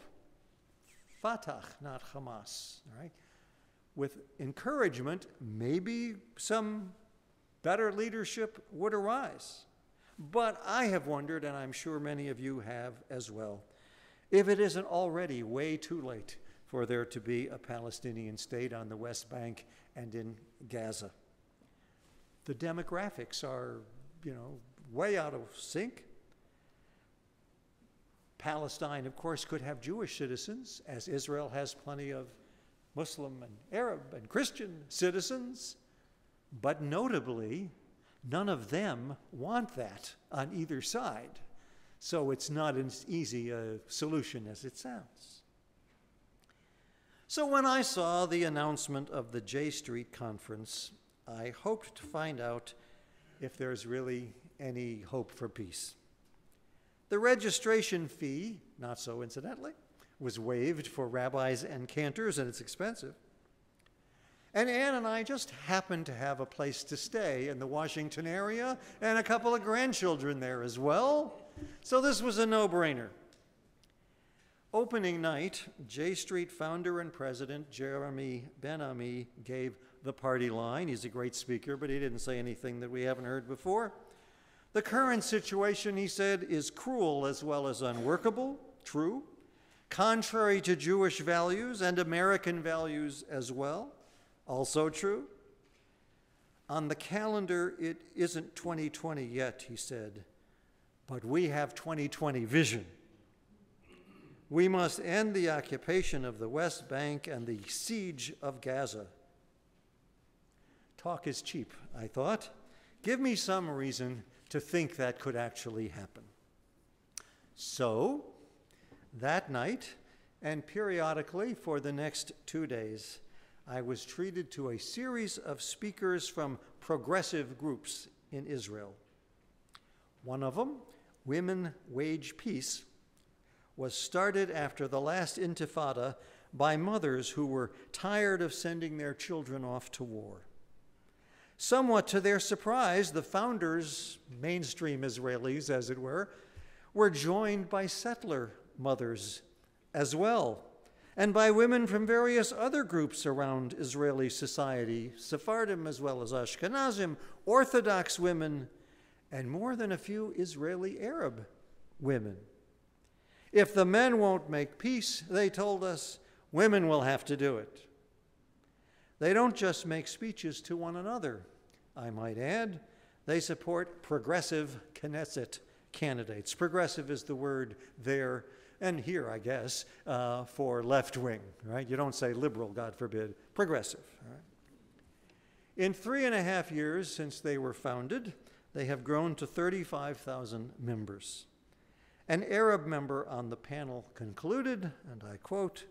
Fatah, not Hamas, right? With encouragement, maybe some better leadership would arise. But I have wondered, and I'm sure many of you have as well, if it isn't already way too late for there to be a Palestinian state on the West Bank and in Gaza. The demographics are, way out of sync. Palestine, of course, could have Jewish citizens, as Israel has plenty of Muslim and Arab and Christian citizens. But notably, none of them want that on either side. So it's not as easy a solution as it sounds. So when I saw the announcement of the J Street Conference, I hoped to find out if there's really any hope for peace. The registration fee, not so incidentally, was waived for rabbis and cantors, and it's expensive. And Ann and I just happened to have a place to stay in the Washington area and a couple of grandchildren there as well. So this was a no-brainer. Opening night, J Street founder and president Jeremy Ben-Ami gave the party line. He's a great speaker, but he didn't say anything that we haven't heard before. The current situation, he said, is cruel as well as unworkable, true, contrary to Jewish values and American values as well, also true. On the calendar, it isn't 2020 yet, he said, but we have 2020 vision. We must end the occupation of the West Bank and the siege of Gaza. Talk is cheap, I thought. Give me some reason to think that could actually happen. So, that night, and periodically for the next 2 days, I was treated to a series of speakers from progressive groups in Israel. One of them, Women Wage Peace, was started after the last intifada by mothers who were tired of sending their children off to war. Somewhat to their surprise, the founders, mainstream Israelis as it were joined by settler mothers as well, and by women from various other groups around Israeli society, Sephardim as well as Ashkenazim, Orthodox women, and more than a few Israeli Arab women. If the men won't make peace, they told us, women will have to do it. They don't just make speeches to one another, I might add. They support progressive Knesset candidates. Progressive is the word there and here, I guess, for left wing, right? You don't say liberal, God forbid, progressive. Right? In 3.5 years since they were founded, they have grown to 35,000 members. An Arab member on the panel concluded, and I quote,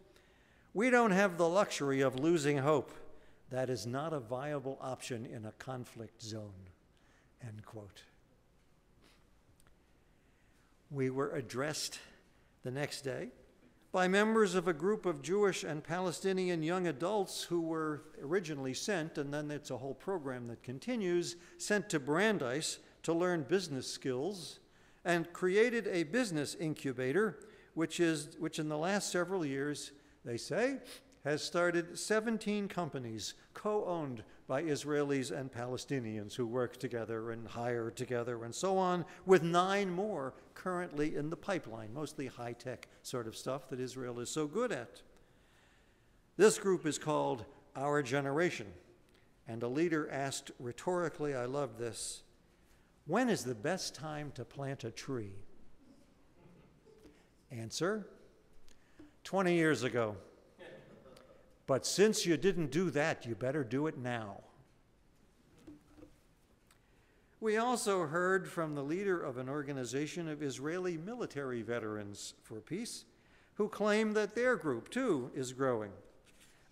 "We don't have the luxury of losing hope. That is not a viable option in a conflict zone," end quote. We were addressed the next day by members of a group of Jewish and Palestinian young adults who were originally sent, and then it's a whole program that continues, sent to Brandeis to learn business skills, and created a business incubator, which in the last several years, they say, has started 17 companies co-owned by Israelis and Palestinians who work together and hire together and so on, with 9 more currently in the pipeline, mostly high-tech sort of stuff that Israel is so good at. This group is called Our Generation, and a leader asked rhetorically, I love this, "When is the best time to plant a tree?" Answer, 20 years ago. But since you didn't do that, you better do it now. We also heard from the leader of an organization of Israeli military veterans for peace, who claim that their group, too, is growing.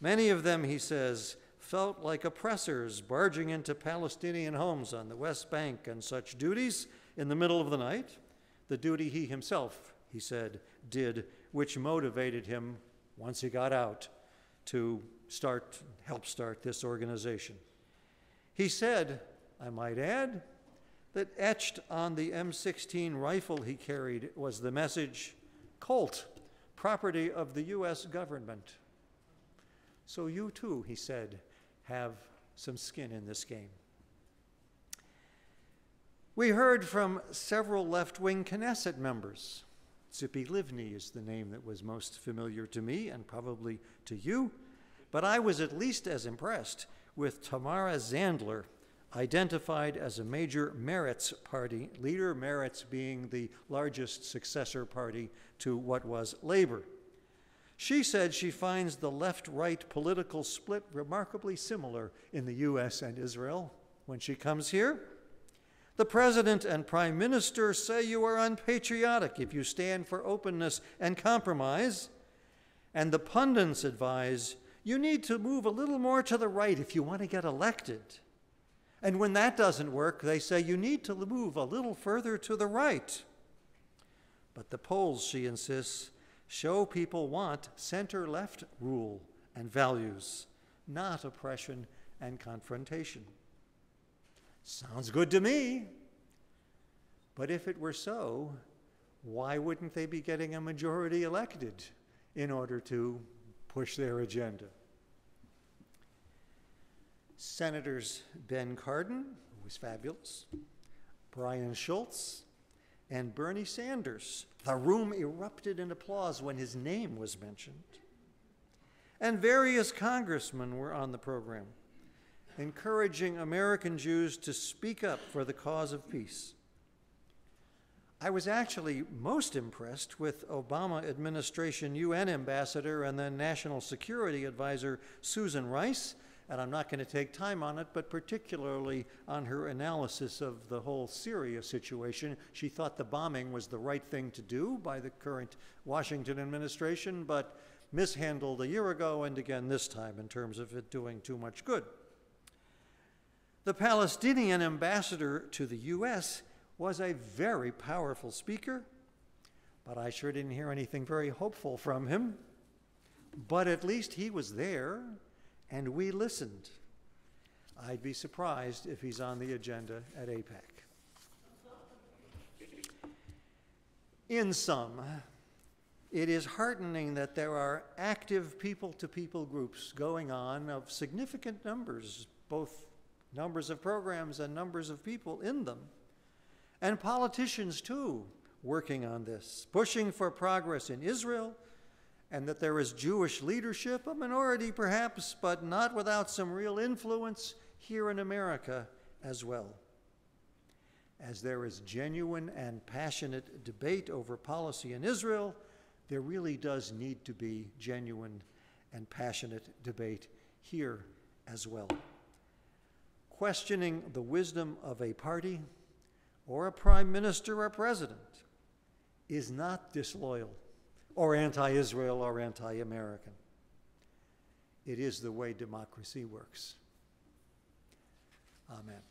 Many of them, he says, felt like oppressors barging into Palestinian homes on the West Bank and such duties in the middle of the night. the duty he himself, he said, did, which motivated him, once he got out, to help start this organization. He said, I might add, that etched on the M16 rifle he carried was the message, Colt, property of the U.S. government. So you too, he said, have some skin in this game. We heard from several left-wing Knesset members. Tzipi Livni is the name that was most familiar to me and probably to you, but I was at least as impressed with Tamara Zandler, identified as a major Meretz party leader, Meretz being the largest successor party to what was Labor. She said she finds the left-right political split remarkably similar in the U.S. and Israel. When she comes here, the president and prime minister say you are unpatriotic if you stand for openness and compromise, and the pundits advise you need to move a little more to the right if you want to get elected. And when that doesn't work, they say you need to move a little further to the right. But the polls, she insists, show people want center-left rule and values, not oppression and confrontation. Sounds good to me. But if it were so, why wouldn't they be getting a majority elected in order to push their agenda? Senators Ben Cardin, who was fabulous, Brian Schultz, and Bernie Sanders. The room erupted in applause when his name was mentioned. And various congressmen were on the program, encouraging American Jews to speak up for the cause of peace. I was actually most impressed with Obama administration UN ambassador and then National Security Advisor Susan Rice, and I'm not going to take time on it, but particularly on her analysis of the whole Syria situation. She thought the bombing was the right thing to do by the current Washington administration, but mishandled a year ago and again this time in terms of it doing too much good. The Palestinian ambassador to the U.S. was a very powerful speaker, but I sure didn't hear anything very hopeful from him. But at least he was there, and we listened. I'd be surprised if he's on the agenda at AIPAC. In sum, it is heartening that there are active people-to-people groups going on of significant numbers, both numbers of programs and numbers of people in them, and politicians too working on this, pushing for progress in Israel, and that there is Jewish leadership, a minority perhaps, but not without some real influence here in America as well. As there is genuine and passionate debate over policy in Israel, there really does need to be genuine and passionate debate here as well. Questioning the wisdom of a party or a prime minister or president is not disloyal or anti-Israel or anti-American. It is the way democracy works. Amen.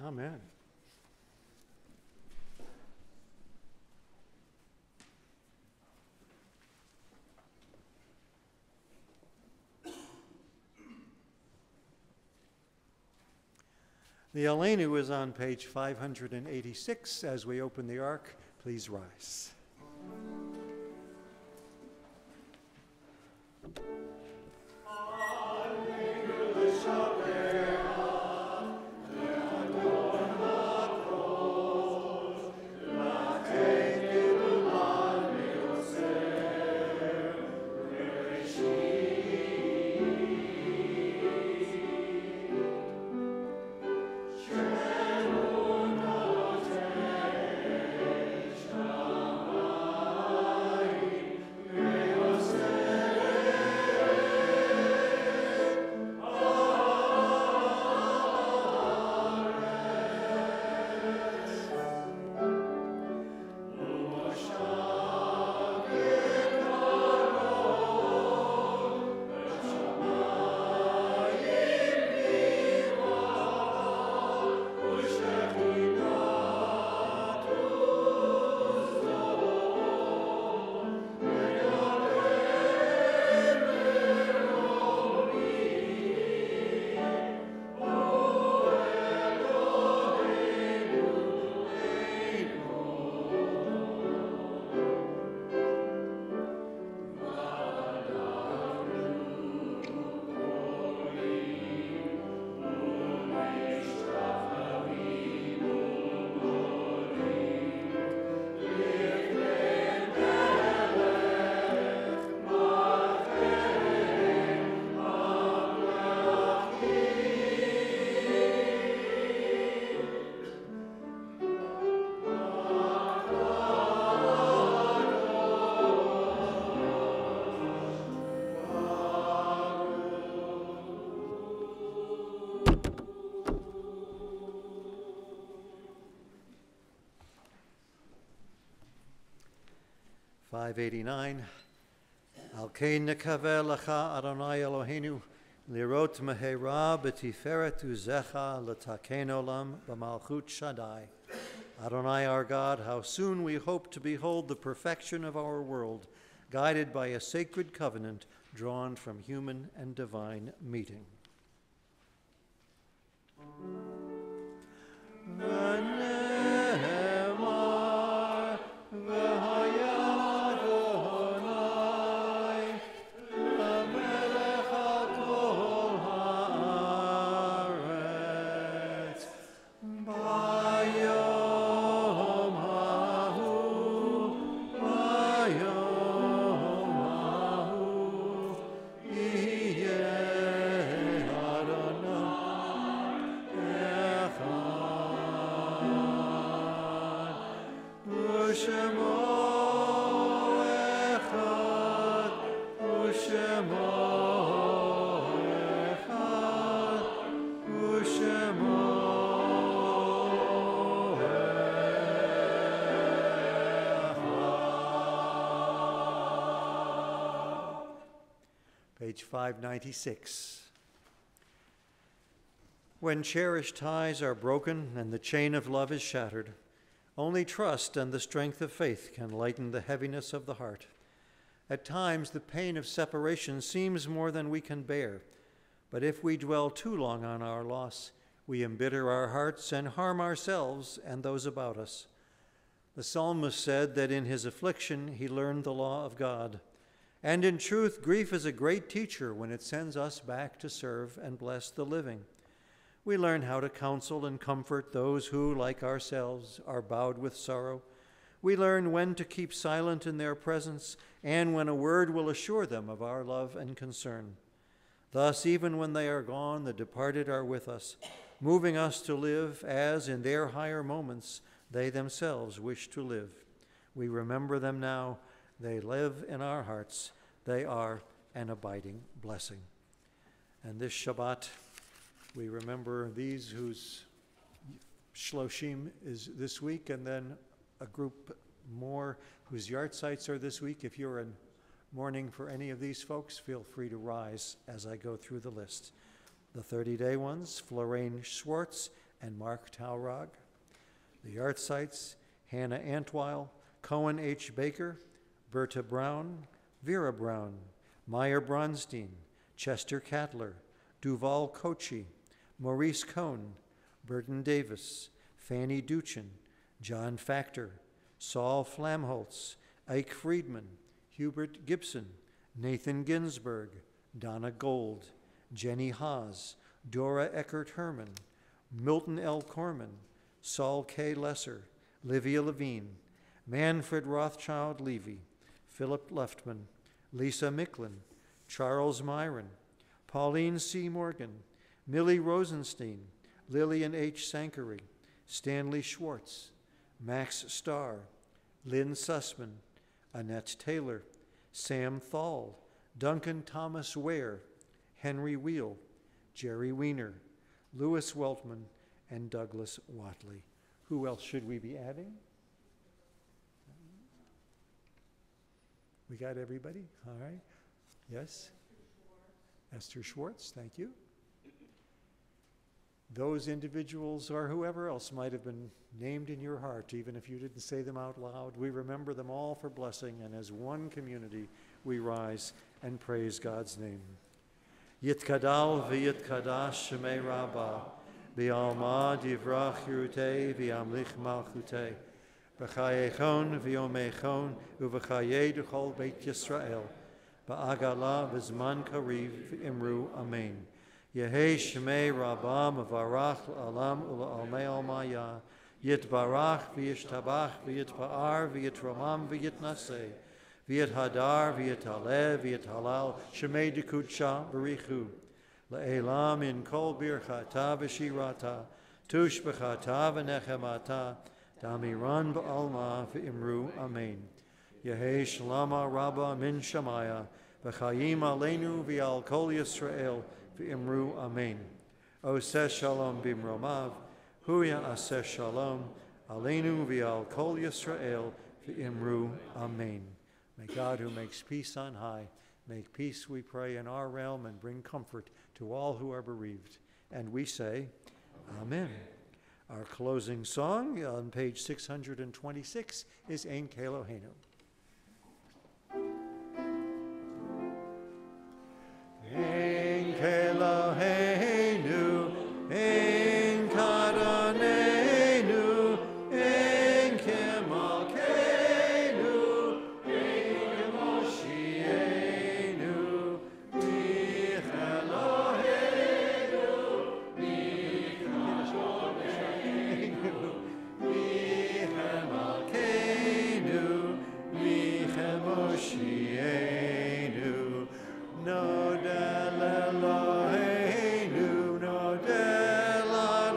Amen. The Aleinu is on page 586. As we open the ark, please rise. (589) Al kein nekaveh lecha Adonai Eloheinu lirot mehera b'tiferet uzecha l'taken olam b'malchut Shaddai. Adonai our God, how soon we hope to behold the perfection of our world, guided by a sacred covenant drawn from human and divine meeting. Page 596. When cherished ties are broken and the chain of love is shattered, only trust and the strength of faith can lighten the heaviness of the heart. At times, the pain of separation seems more than we can bear, but if we dwell too long on our loss, we embitter our hearts and harm ourselves and those about us. The psalmist said that in his affliction he learned the law of God. And in truth, grief is a great teacher when it sends us back to serve and bless the living. We learn how to counsel and comfort those who, like ourselves, are bowed with sorrow. We learn when to keep silent in their presence and when a word will assure them of our love and concern. Thus, even when they are gone, the departed are with us, moving us to live as, in their higher moments, they themselves wish to live. We remember them now. They live in our hearts. They are an abiding blessing. And this Shabbat, we remember these whose Shloshim is this week, and then a group more whose yard sites are this week. If you're in mourning for any of these folks, feel free to rise as I go through the list. The 30-day ones, Florraine Schwartz and Mark Taurog. The art sites, Hannah Antwile, Cohen H. Baker, Berta Brown, Vera Brown, Meyer Bronstein, Chester Cattler, Duval Kochi, Maurice Cohn, Burton Davis, Fanny Duchin, John Factor, Saul Flamholtz, Ike Friedman, Hubert Gibson, Nathan Ginsberg, Donna Gold, Jenny Haas, Dora Eckert Herman, Milton L. Corman, Saul K. Lesser, Livia Levine, Manfred Rothschild Levy, Philip Leftman, Lisa Micklin, Charles Myron, Pauline C. Morgan, Millie Rosenstein, Lillian H. Sankary, Stanley Schwartz, Max Starr, Lynn Sussman, Annette Taylor, Sam Thal, Duncan Thomas Ware, Henry Wheel, Jerry Weiner, Louis Weltman, and Douglas Watley. Who else should we be adding? We got everybody? All right. Yes? Esther Schwartz, thank you. Those individuals or whoever else might have been named in your heart, even if you didn't say them out loud, we remember them all for blessing, and as one community, we rise and praise God's name. Yitkadal v'yitkadash shemei rabbah, v'alma divrach yirutei v'amlich malchutei, v'chayechon v'yomechon uv'chayei d'chol beit Yisrael, v'agala v'zman kariv v'imru amen. Yehei shemei rabbah mevarach l'alam u'l'almei almaya, yitbarach v'yishtabach v'yitpa'ar v'yitramam v'yitnaseh, Viet Hadar, Viet Halev, Viet Halal, Shemei Dekudsha, Barichu, Le'elam in Kol Birchata V'Shirata, Tush B'chata V'Nechemata, Damiran B'Alma V'Imru, Amen. Yehei Shalama Rabba Min Shamaya, V'Chayim Aleinu V'Al Kol Yisrael, V'Imru, Amen. Oseh Shalom Bimromav, Huya Aseh Shalom, Aleinu V'Al Kol Yisrael, V'Imru, Amen. May God, who makes peace on high, make peace, we pray, in our realm and bring comfort to all who are bereaved. And we say, Amen. Our closing song on page 626 is Ein Keloheinu. Ein Keloheinu, Ein Kadoneinu, Ein Kemalkeinu, Ein Moshienu, Mich Eloheinu, Mich Kadoneinu, Mich Emalkeinu, Mich Moshienu, Nodel Eloheinu, Nodel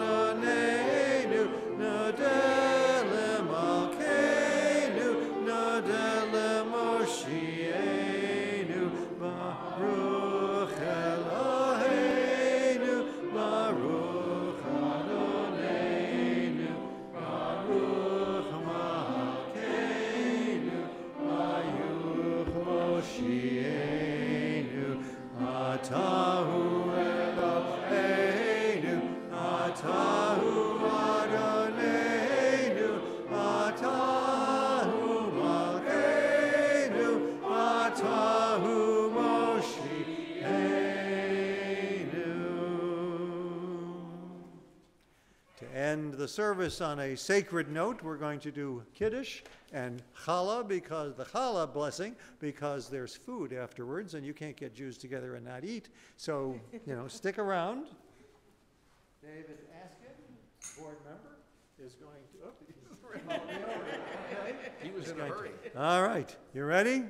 Adonenu, Nodel Malkeinu, Nodel Moshienu, Baruch Eloheinu, Baruch Adonenu, Baruch Malkeinu, Baruch Moshienu, Atahu Eloheinu, Atahu Adonenu, Atahu Malkeinu, Atahu Moshienu. To end the service on a sacred note, we're going to do Kiddush and Challah, because the Challah blessing, because there's food afterwards, and you can't get Jews together and not eat. So, stick around. David Askin, board member, is going to. He was in a hurry. All right, you ready?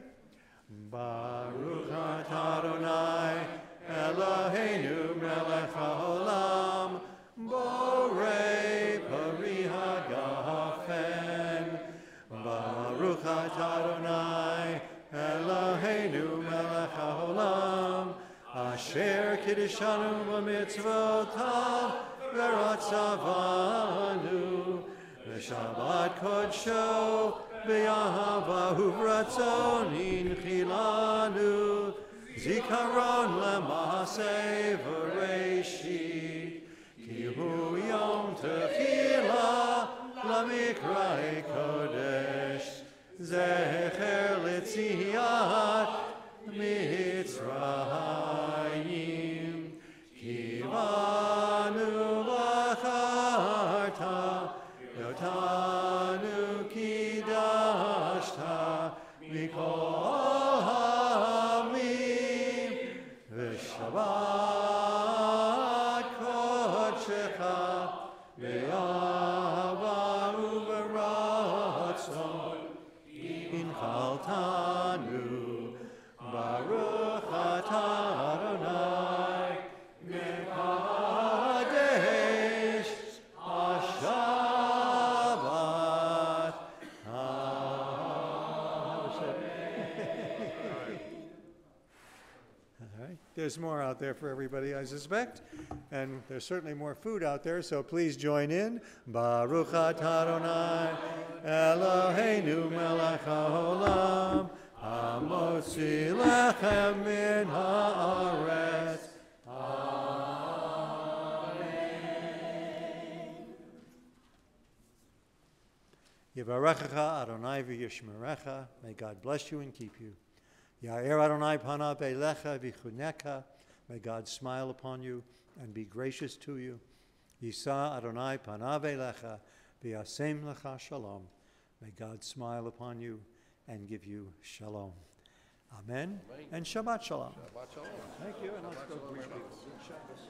Baruch atah Adonai Eloheinu melech haolam borei pari hagafen. Baruch atah Adonai Eloheinu melech haolam asher kiddishanu b'mitzvotav v'ratzavanu v'shabbat kodsho v'yahavahu v'ratzon inchilanu zikaron lema'aseh v'reishit ki hu yom tov Amikrai Kodesh, Zecher Litziat Mitzrayim, Kivanu Lacharta, Yotanu Kidashta, Mikol Hamim, V'Shabbat Kodshecha, Ve'ava Uveratzon, Inchaltanu, Baruch atah Adonai, Mekadesh HaShabbat. All right. There's more out there for everybody, I suspect. And there's certainly more food out there, so please join in. Baruch atah Adonai, Eloheinu melech haolam, hamotzi lechem min haaretz. Yivarechecha Adonai v'yishmerecha. May God bless you and keep you. Ya'er Adonai panav elecha v'chunecha. May God smile upon you and be gracious to you. Yisa Adonai panav elecha v'yasem lecha shalom. May God smile upon you and give you shalom. Amen. And Shabbat shalom. Shabbat shalom. Thank you, and let's Shabbat go shalom, greet Shabbos. people. Good Shabbos.